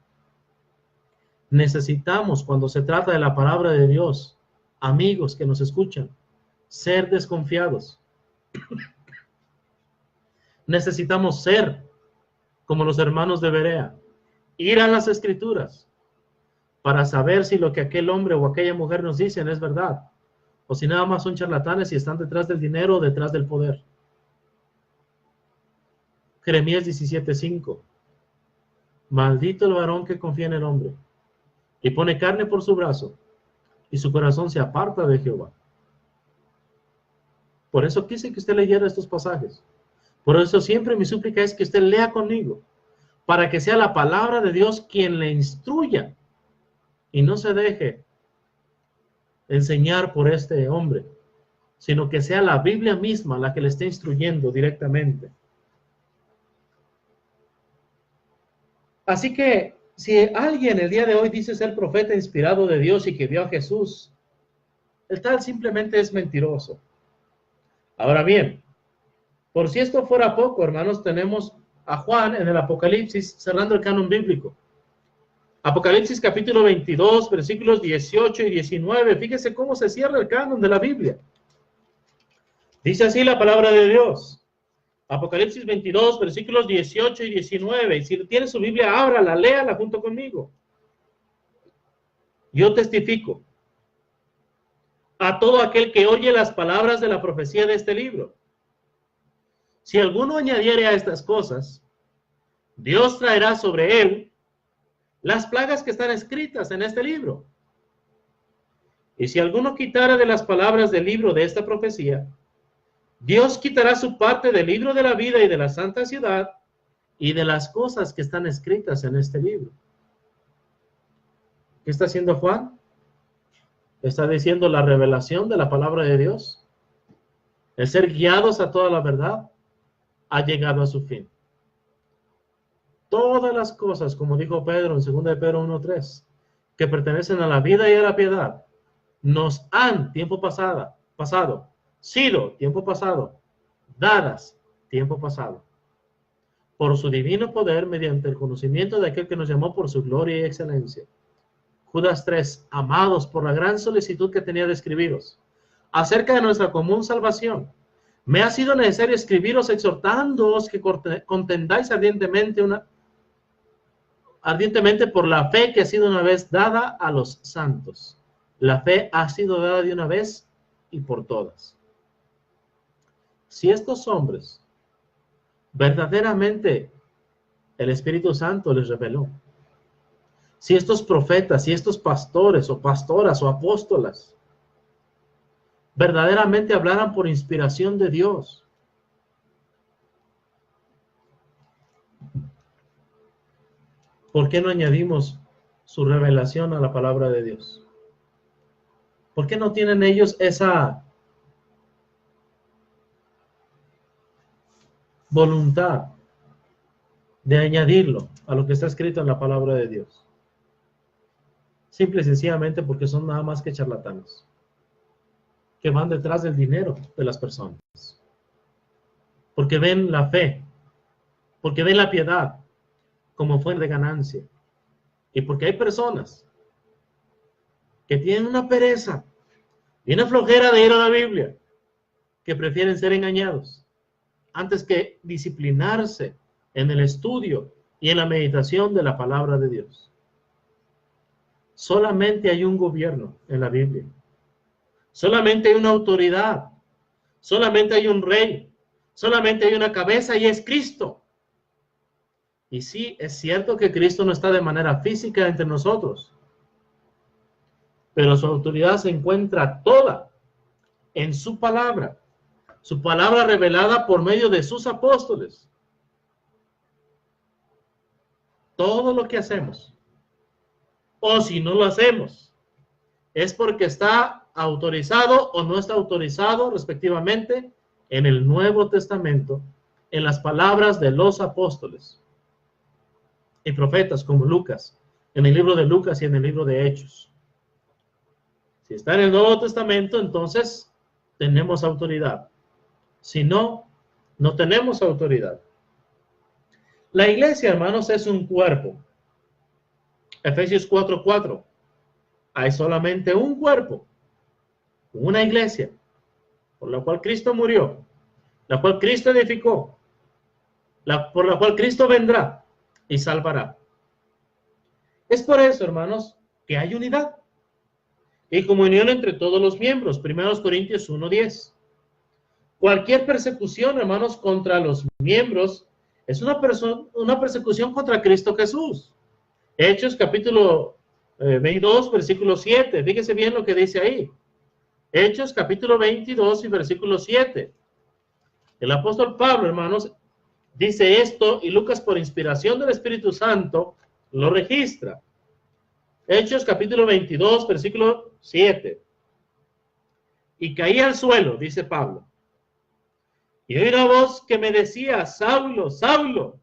Speaker 1: Necesitamos, cuando se trata de la palabra de Dios, amigos que nos escuchan, ser desconfiados. Necesitamos ser como los hermanos de Berea, ir a las Escrituras para saber si lo que aquel hombre o aquella mujer nos dicen es verdad, o si nada más son charlatanes y están detrás del dinero o detrás del poder. Jeremías 17:5. Maldito el varón que confía en el hombre y pone carne por su brazo, y su corazón se aparta de Jehová. Por eso quise que usted leyera estos pasajes. Por eso siempre mi súplica es que usted lea conmigo, para que sea la palabra de Dios quien le instruya y no se deje enseñar por este hombre, sino que sea la Biblia misma la que le esté instruyendo directamente. Así que si alguien el día de hoy dice ser profeta inspirado de Dios y que vio a Jesús, el tal simplemente es mentiroso. Ahora bien, por si esto fuera poco, hermanos, tenemos a Juan en el Apocalipsis cerrando el canon bíblico. Apocalipsis capítulo 22, versículos 18 y 19. Fíjese cómo se cierra el canon de la Biblia. Dice así la palabra de Dios. Apocalipsis 22, versículos 18 y 19. Y si tiene su Biblia, ábrala, léala junto conmigo. Yo testifico a todo aquel que oye las palabras de la profecía de este libro. Si alguno añadiere a estas cosas, Dios traerá sobre él las plagas que están escritas en este libro. Y si alguno quitara de las palabras del libro de esta profecía, Dios quitará su parte del libro de la vida y de la santa ciudad y de las cosas que están escritas en este libro. ¿Qué está haciendo Juan? Está diciendo la revelación de la palabra de Dios. El ser guiados a toda la verdad ha llegado a su fin. Todas las cosas, como dijo Pedro en 2 de Pedro 1:3, que pertenecen a la vida y a la piedad, nos han, tiempo pasado, sido, tiempo pasado, dadas, tiempo pasado, por su divino poder, mediante el conocimiento de aquel que nos llamó por su gloria y excelencia. Judas 3, amados, por la gran solicitud que tenía de escribiros acerca de nuestra común salvación, me ha sido necesario escribiros exhortándoos que contendáis ardientemente por la fe que ha sido una vez dada a los santos. La fe ha sido dada de una vez y por todas. Si estos hombres verdaderamente el Espíritu Santo les reveló, si estos profetas, si estos pastores o pastoras o apóstolas verdaderamente hablaran por inspiración de Dios, ¿por qué no añadimos su revelación a la palabra de Dios? ¿Por qué no tienen ellos esa voluntad de añadirlo a lo que está escrito en la palabra de Dios? Simple y sencillamente porque son nada más que charlatanes, que van detrás del dinero de las personas, porque ven la fe, porque ven la piedad como fuente de ganancia, y porque hay personas que tienen una pereza y una flojera de ir a la Biblia, que prefieren ser engañados antes que disciplinarse en el estudio y en la meditación de la palabra de Dios. Solamente hay un gobierno en la Biblia. Solamente hay una autoridad. Solamente hay un rey. Solamente hay una cabeza y es Cristo. Y sí, es cierto que Cristo no está de manera física entre nosotros, pero su autoridad se encuentra toda en su palabra revelada por medio de sus apóstoles. Todo lo que hacemos, o si no lo hacemos, es porque está autorizado o no está autorizado, respectivamente, en el Nuevo Testamento, en las palabras de los apóstoles y profetas como Lucas, en el libro de Lucas y en el libro de Hechos. Si está en el Nuevo Testamento, entonces tenemos autoridad. Si no, no tenemos autoridad. La iglesia, hermanos, es un cuerpo. Efesios 4:4. Hay solamente un cuerpo, una iglesia, por la cual Cristo murió, la cual Cristo edificó, por la cual Cristo vendrá y salvará. Es por eso, hermanos, que hay unidad y comunión entre todos los miembros. 1 Corintios 1:10. Cualquier persecución, hermanos, contra los miembros es una persecución contra Cristo Jesús. Hechos capítulo 22, versículo 7. Fíjese bien lo que dice ahí. Hechos capítulo 22 y versículo 7. El apóstol Pablo, hermanos, dice esto y Lucas, por inspiración del Espíritu Santo, lo registra. Hechos capítulo 22, versículo 7. Y caí al suelo, dice Pablo, y oí una voz que me decía: Saulo, Saulo,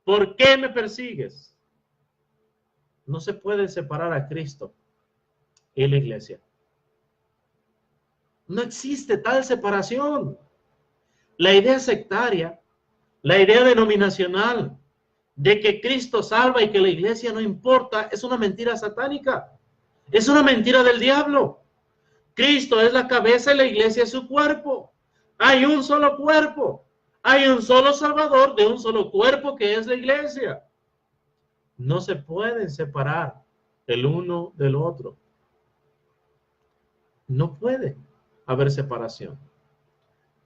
Speaker 1: ¿por qué me persigues? No se puede separar a Cristo y la iglesia. No existe tal separación. La idea sectaria, la idea denominacional de que Cristo salva y que la iglesia no importa, es una mentira satánica. Es una mentira del diablo. Cristo es la cabeza y la iglesia es su cuerpo. Hay un solo cuerpo. Hay un solo Salvador de un solo cuerpo que es la iglesia. No se pueden separar el uno del otro. No puede haber separación.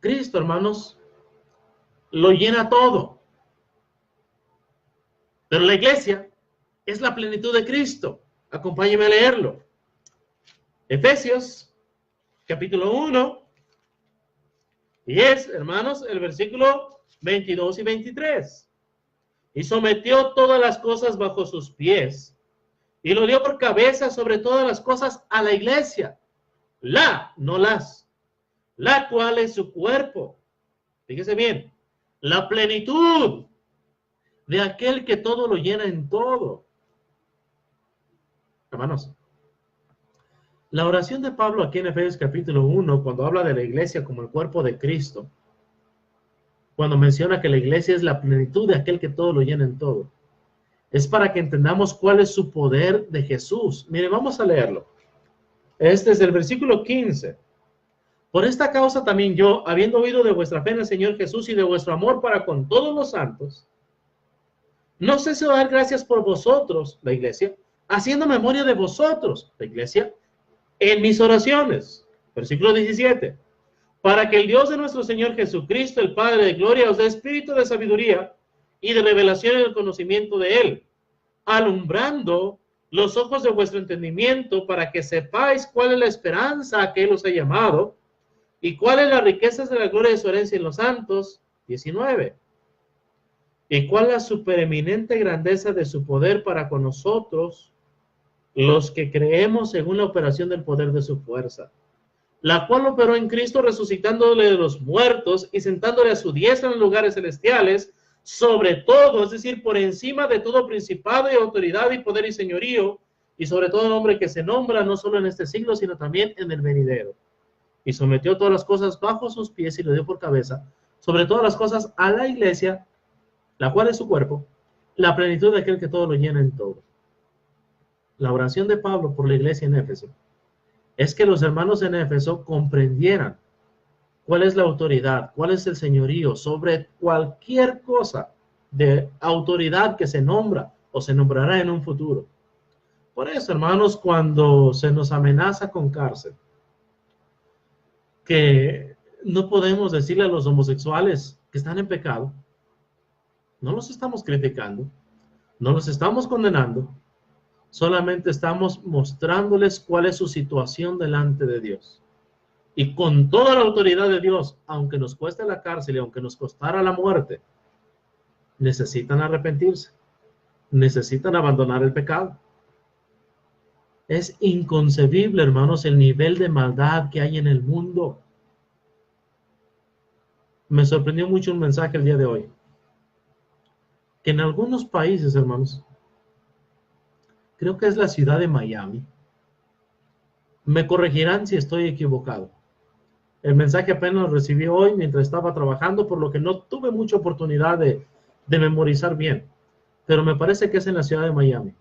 Speaker 1: Cristo, hermanos, lo llena todo. Pero la iglesia es la plenitud de Cristo. Acompáñeme a leerlo. Efesios, capítulo 1. Y es, hermanos, el versículo 22 y 23. Y sometió todas las cosas bajo sus pies, y lo dio por cabeza sobre todas las cosas a la iglesia, no las, la cual es su cuerpo. Fíjese bien, la plenitud de aquel que todo lo llena en todo. Hermanos, la oración de Pablo aquí en Efesios capítulo 1, cuando habla de la iglesia como el cuerpo de Cristo, cuando menciona que la iglesia es la plenitud de aquel que todo lo llena en todo, es para que entendamos cuál es su poder de Jesús. Mire, vamos a leerlo. Este es el versículo 15. Por esta causa también yo, habiendo oído de vuestra fe en el Señor Jesús y de vuestro amor para con todos los santos, no ceso de dar gracias por vosotros, la iglesia, haciendo memoria de vosotros, la iglesia, en mis oraciones. Versículo 17. Para que el Dios de nuestro Señor Jesucristo, el Padre de gloria, os dé espíritu de sabiduría y de revelación en el conocimiento de Él, alumbrando los ojos de vuestro entendimiento, para que sepáis cuál es la esperanza a que Él os ha llamado y cuáles las riquezas de la gloria de su herencia en los santos. 19. Y cuál la supereminente grandeza de su poder para con nosotros, los que creemos según la operación del poder de su fuerza, la cual operó en Cristo resucitándole de los muertos y sentándole a su diestra en los lugares celestiales, sobre todo, es decir, por encima de todo principado y autoridad y poder y señorío, y sobre todo nombre que se nombra no solo en este siglo, sino también en el venidero. Y sometió todas las cosas bajo sus pies y lo dio por cabeza, sobre todas las cosas a la iglesia, la cual es su cuerpo, la plenitud de aquel que todo lo llena en todo. La oración de Pablo por la iglesia en Éfeso es que los hermanos en Éfeso comprendieran cuál es la autoridad, cuál es el señorío sobre cualquier cosa de autoridad que se nombra o se nombrará en un futuro. Por eso, hermanos, cuando se nos amenaza con cárcel, que no podemos decirle a los homosexuales que están en pecado, no los estamos criticando, no los estamos condenando, solamente estamos mostrándoles cuál es su situación delante de Dios. Y con toda la autoridad de Dios, aunque nos cueste la cárcel y aunque nos costara la muerte, necesitan arrepentirse, necesitan abandonar el pecado. Es inconcebible, hermanos, el nivel de maldad que hay en el mundo. Me sorprendió mucho un mensaje el día de hoy, que en algunos países, hermanos, creo que es la ciudad de Miami, me corregirán si estoy equivocado. El mensaje apenas lo recibí hoy mientras estaba trabajando, por lo que no tuve mucha oportunidad de memorizar bien, pero me parece que es en la ciudad de Miami.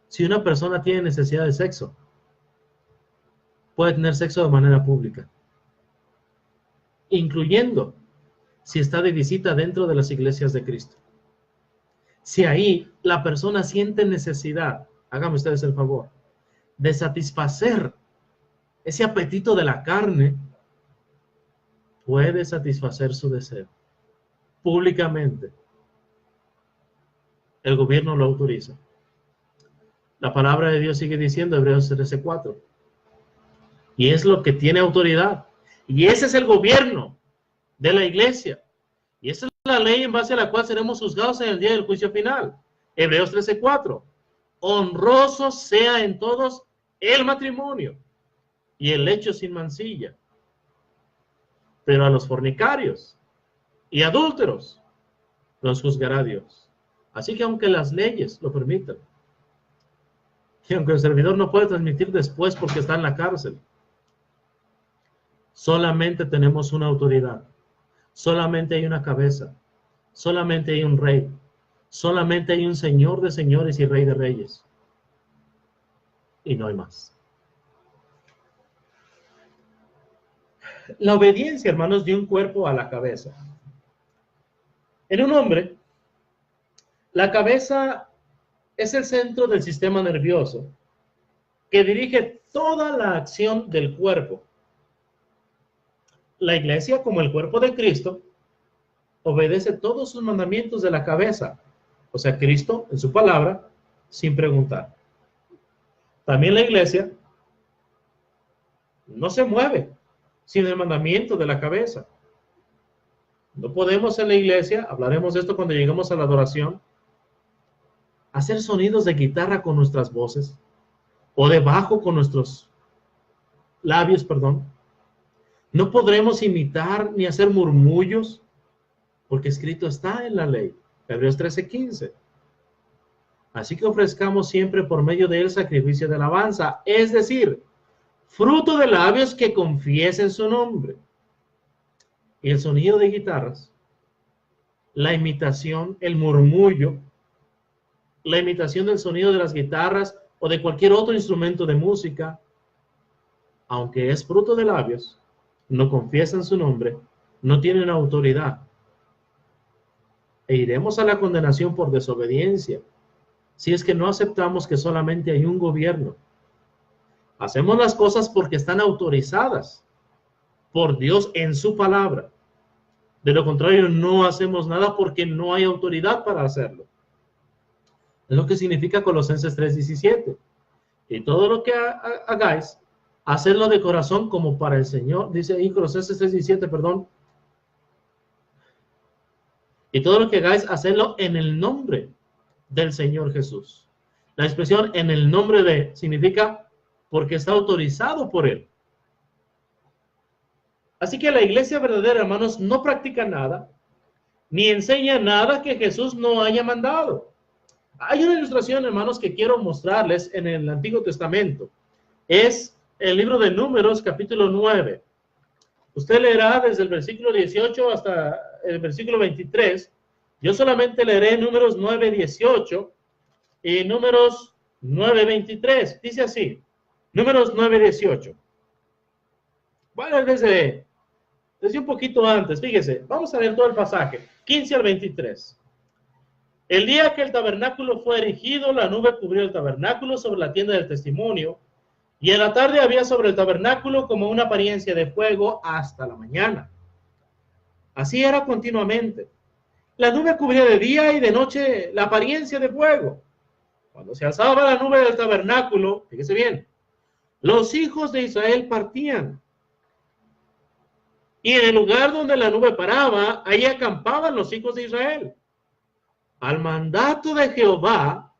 Speaker 1: Si una persona tiene necesidad de sexo, puede tener sexo de manera pública, incluyendo si está de visita dentro de las iglesias de Cristo. Si ahí la persona siente necesidad, háganme ustedes el favor, de satisfacer ese apetito de la carne, puede satisfacer su deseo públicamente. El gobierno lo autoriza. La palabra de Dios sigue diciendo, Hebreos 13:4. Y es lo que tiene autoridad. Y ese es el gobierno de la iglesia. Y esa es la ley en base a la cual seremos juzgados en el día del juicio final. Hebreos 13:4. Honroso sea en todos el matrimonio y el lecho sin mancilla. Pero a los fornicarios y adúlteros los juzgará Dios. Así que aunque las leyes lo permitan, y aunque el servidor no puede transmitir después porque está en la cárcel, solamente tenemos una autoridad, solamente hay una cabeza, solamente hay un rey, solamente hay un Señor de señores y Rey de reyes, y no hay más. La obediencia, hermanos, de un cuerpo a la cabeza. En un hombre, la cabeza es el centro del sistema nervioso que dirige toda la acción del cuerpo. La iglesia, como el cuerpo de Cristo, obedece todos sus mandamientos de la cabeza, o sea, Cristo en su palabra, sin preguntar. También la iglesia no se mueve sin el mandamiento de la cabeza. No podemos en la iglesia, hablaremos de esto cuando lleguemos a la adoración, hacer sonidos de guitarra con nuestras voces o de bajo con nuestros labios, perdón. No podremos imitar ni hacer murmullos, porque escrito está en la ley, Hebreos 13:15. Así que ofrezcamos siempre por medio de él sacrificio de alabanza, es decir, fruto de labios que confiesen su nombre. Y el sonido de guitarras, la imitación, el murmullo, la imitación del sonido de las guitarras o de cualquier otro instrumento de música, aunque es fruto de labios, no confiesan su nombre, no tienen autoridad. E iremos a la condenación por desobediencia, si es que no aceptamos que solamente hay un gobierno. Hacemos las cosas porque están autorizadas por Dios en su palabra. De lo contrario, no hacemos nada porque no hay autoridad para hacerlo. Es lo que significa Colosenses 3:17. Y todo lo que hagáis, hacedlo de corazón como para el Señor. Dice ahí Colosenses 3:17, perdón. Y todo lo que hagáis, hacedlo en el nombre del Señor Jesús. La expresión en el nombre de significa porque está autorizado por él. Así que la iglesia verdadera, hermanos, no practica nada, ni enseña nada que Jesús no haya mandado. Hay una ilustración, hermanos, que quiero mostrarles en el Antiguo Testamento. Es el libro de Números, capítulo 9. Usted leerá desde el versículo 18 hasta el versículo 23. Yo solamente leeré Números 9:18 y Números 9:23. Dice así, Números 9:18. Bueno, desde un poquito antes, fíjese, vamos a leer todo el pasaje, 15 al 23. El día que el tabernáculo fue erigido, la nube cubrió el tabernáculo sobre la tienda del testimonio, y en la tarde había sobre el tabernáculo como una apariencia de fuego hasta la mañana. Así era continuamente. La nube cubría de día y de noche la apariencia de fuego. Cuando se alzaba la nube del tabernáculo, fíjese bien, los hijos de Israel partían. Y en el lugar donde la nube paraba, ahí acampaban los hijos de Israel. Al mandato de Jehová,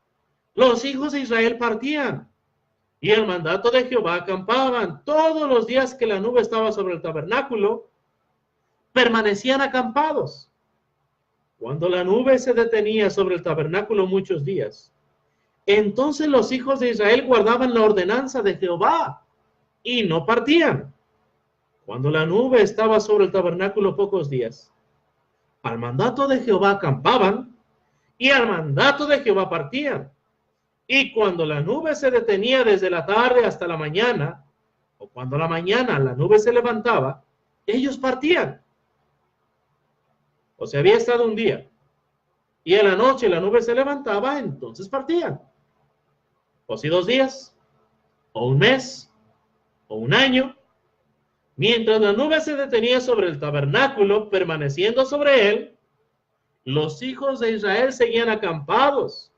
Speaker 1: los hijos de Israel partían. Y al mandato de Jehová acampaban. Todos los días que la nube estaba sobre el tabernáculo, permanecían acampados. Cuando la nube se detenía sobre el tabernáculo muchos días, entonces los hijos de Israel guardaban la ordenanza de Jehová y no partían. Cuando la nube estaba sobre el tabernáculo pocos días, al mandato de Jehová acampaban y al mandato de Jehová partían. Y cuando la nube se detenía desde la tarde hasta la mañana, o cuando a la mañana la nube se levantaba, ellos partían. O sea, había estado un día y en la noche la nube se levantaba, entonces partían. O si 2 días, o un mes, o un año. Mientras la nube se detenía sobre el tabernáculo, permaneciendo sobre él, los hijos de Israel seguían acampados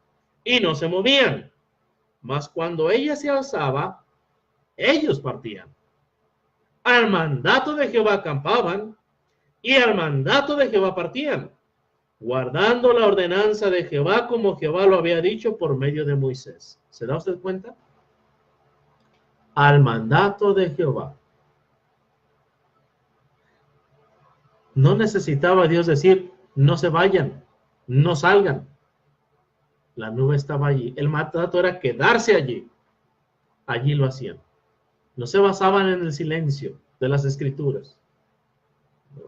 Speaker 1: y no se movían. Mas cuando ella se alzaba, ellos partían. Al mandato de Jehová acampaban y al mandato de Jehová partían, guardando la ordenanza de Jehová como Jehová lo había dicho por medio de Moisés. ¿Se da usted cuenta? Al mandato de Jehová. No necesitaba Dios decir, no se vayan, no salgan. La nube estaba allí. El mandato era quedarse allí. Allí lo hacían. No se basaban en el silencio de las escrituras.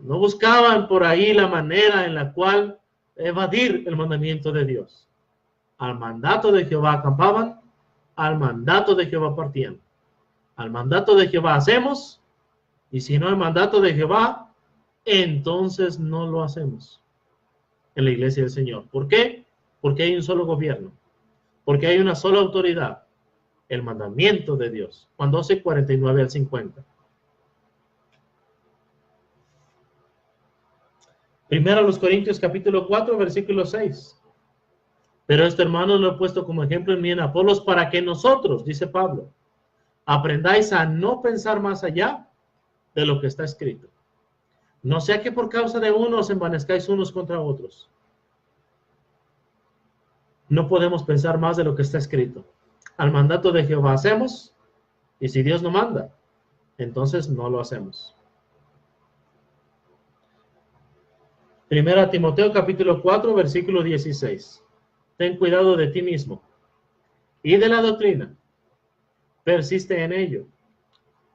Speaker 1: No buscaban por ahí la manera en la cual evadir el mandamiento de Dios. Al mandato de Jehová acampaban, al mandato de Jehová partían. Al mandato de Jehová hacemos, y si no hay mandato de Jehová, entonces no lo hacemos en la iglesia del Señor. ¿Por qué? Porque hay un solo gobierno, porque hay una sola autoridad, el mandamiento de Dios. Juan 12, 49 al 50. Primero a los Corintios capítulo 4, versículo 6. Pero esto, hermanos, lo he puesto como ejemplo en mí en Apolos para que nosotros, dice Pablo, aprendáis a no pensar más allá de lo que está escrito. No sea que por causa de uno os envanezcáis unos contra otros. No podemos pensar más de lo que está escrito. Al mandato de Jehová hacemos, y si Dios no manda, entonces no lo hacemos. Primera Timoteo capítulo 4, versículo 16. Ten cuidado de ti mismo y de la doctrina. Persiste en ello,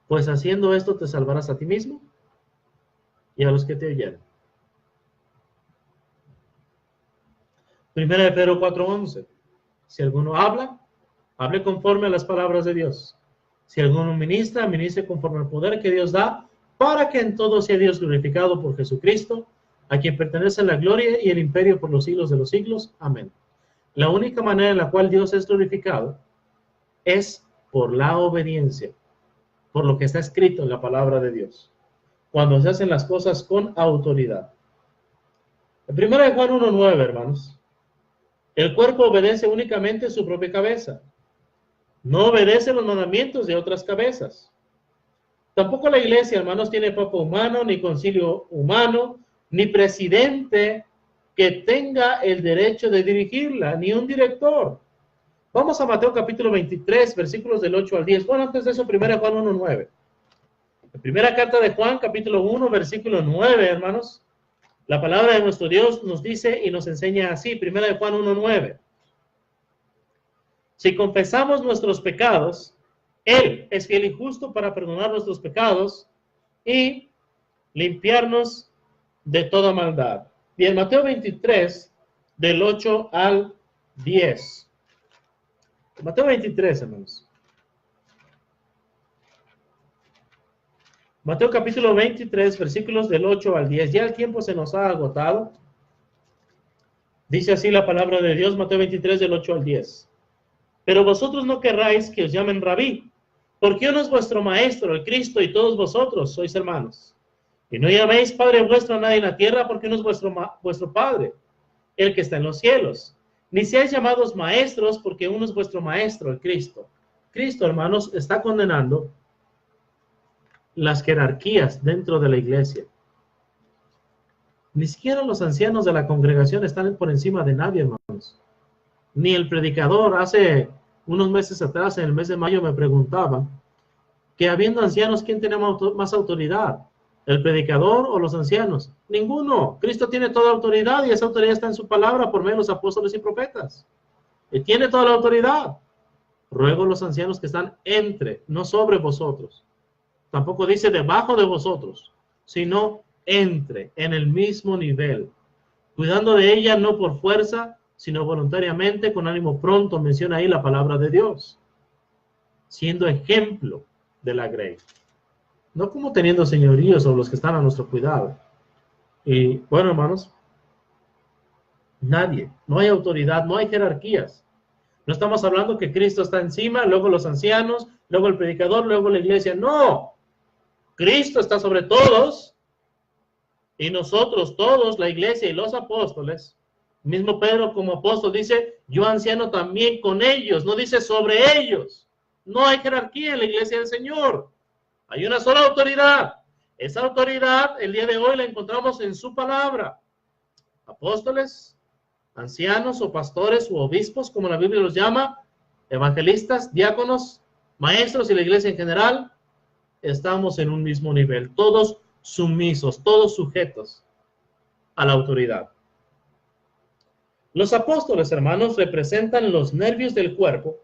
Speaker 1: pues haciendo esto te salvarás a ti mismo y a los que te oyeron. Primera de Pedro 4:11. Si alguno habla, hable conforme a las palabras de Dios. Si alguno ministra, ministre conforme al poder que Dios da, para que en todo sea Dios glorificado por Jesucristo, a quien pertenece la gloria y el imperio por los siglos de los siglos. Amén. La única manera en la cual Dios es glorificado es por la obediencia, por lo que está escrito en la palabra de Dios, cuando se hacen las cosas con autoridad. En 1 Juan 1:9, hermanos, el cuerpo obedece únicamente su propia cabeza, no obedece los mandamientos de otras cabezas. Tampoco la iglesia, hermanos, tiene papa humano, ni concilio humano, ni presidente que tenga el derecho de dirigirla, ni un director. Vamos a Mateo capítulo 23, versículos del 8 al 10. Bueno, antes de eso, 1 Juan 1:9. La primera carta de Juan, capítulo 1, versículo 9, hermanos. La palabra de nuestro Dios nos dice y nos enseña así, 1 Juan 1:9. Si confesamos nuestros pecados, Él es fiel y justo para perdonar nuestros pecados y limpiarnos de toda maldad. Bien, Mateo 23, del 8 al 10. Mateo 23, hermanos. Mateo capítulo 23, versículos del 8 al 10. Ya el tiempo se nos ha agotado. Dice así la palabra de Dios, Mateo 23, del 8 al 10. Pero vosotros no querráis que os llamen rabí, porque uno es vuestro maestro, el Cristo, y todos vosotros sois hermanos. Y no llaméis Padre vuestro a nadie en la tierra, porque uno es vuestro Padre, el que está en los cielos. Ni seáis llamados maestros, porque uno es vuestro maestro, el Cristo. Cristo, hermanos, está condenando las jerarquías dentro de la iglesia. Ni siquiera los ancianos de la congregación están por encima de nadie, hermanos. Ni el predicador. Hace unos meses atrás, en el mes de mayo, me preguntaba que habiendo ancianos, ¿quién tiene más autoridad? ¿El predicador o los ancianos? Ninguno. Cristo tiene toda autoridad y esa autoridad está en su palabra por medio de los apóstoles y profetas. Él tiene toda la autoridad. Ruego a los ancianos que están entre, no sobre vosotros. Tampoco dice debajo de vosotros, sino entre, en el mismo nivel, cuidando de ella no por fuerza, sino voluntariamente, con ánimo pronto. Menciona ahí la palabra de Dios, siendo ejemplo de la grey, no como teniendo señoríos sobre los que están a nuestro cuidado. Y bueno, hermanos, nadie, no hay autoridad, no hay jerarquías. No estamos hablando que Cristo está encima, luego los ancianos, luego el predicador, luego la iglesia. No, Cristo está sobre todos y nosotros todos, la iglesia y los apóstoles. Mismo Pedro como apóstol dice, yo anciano también con ellos, no dice sobre ellos. No hay jerarquía en la iglesia del Señor. Hay una sola autoridad. Esa autoridad el día de hoy la encontramos en su palabra. Apóstoles, ancianos o pastores u obispos, como la Biblia los llama, evangelistas, diáconos, maestros y la iglesia en general, estamos en un mismo nivel, todos sumisos, todos sujetos a la autoridad. Los apóstoles, hermanos, representan los nervios del cuerpo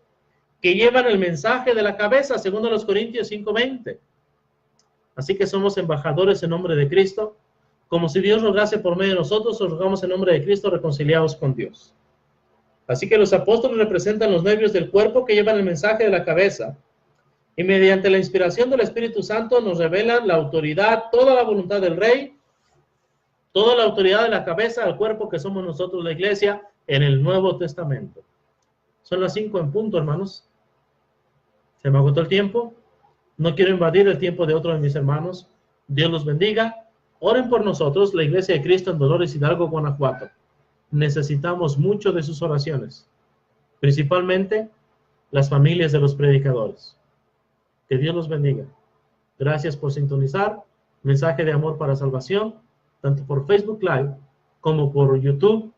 Speaker 1: que llevan el mensaje de la cabeza, según los Corintios 5:20. Así que somos embajadores en nombre de Cristo, como si Dios rogase por medio de nosotros, os rogamos en nombre de Cristo, reconciliados con Dios. Así que los apóstoles representan los nervios del cuerpo que llevan el mensaje de la cabeza, y mediante la inspiración del Espíritu Santo nos revelan la autoridad, toda la voluntad del Rey, toda la autoridad de la cabeza al cuerpo que somos nosotros, la iglesia, en el Nuevo Testamento. Son las 5 en punto, hermanos. Se me agotó el tiempo. No quiero invadir el tiempo de otro de mis hermanos. Dios los bendiga. Oren por nosotros, la Iglesia de Cristo en Dolores Hidalgo, Guanajuato. Necesitamos mucho de sus oraciones, principalmente las familias de los predicadores. Que Dios los bendiga. Gracias por sintonizar. Mensaje de amor para salvación, tanto por Facebook Live como por YouTube,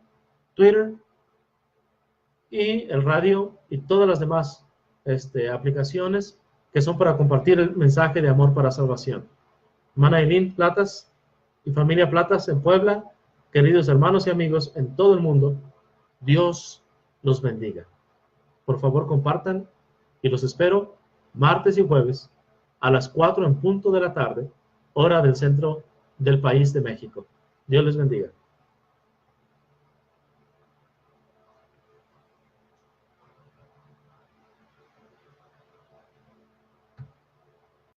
Speaker 1: Twitter y el radio y todas las demás aplicaciones que son para compartir el mensaje de amor para salvación. Hermana Eileen Platas y familia Platas en Puebla, queridos hermanos y amigos en todo el mundo, Dios los bendiga. Por favor, compartan y los espero martes y jueves a las 4 en punto de la tarde, hora del centro del país de México. Dios les bendiga.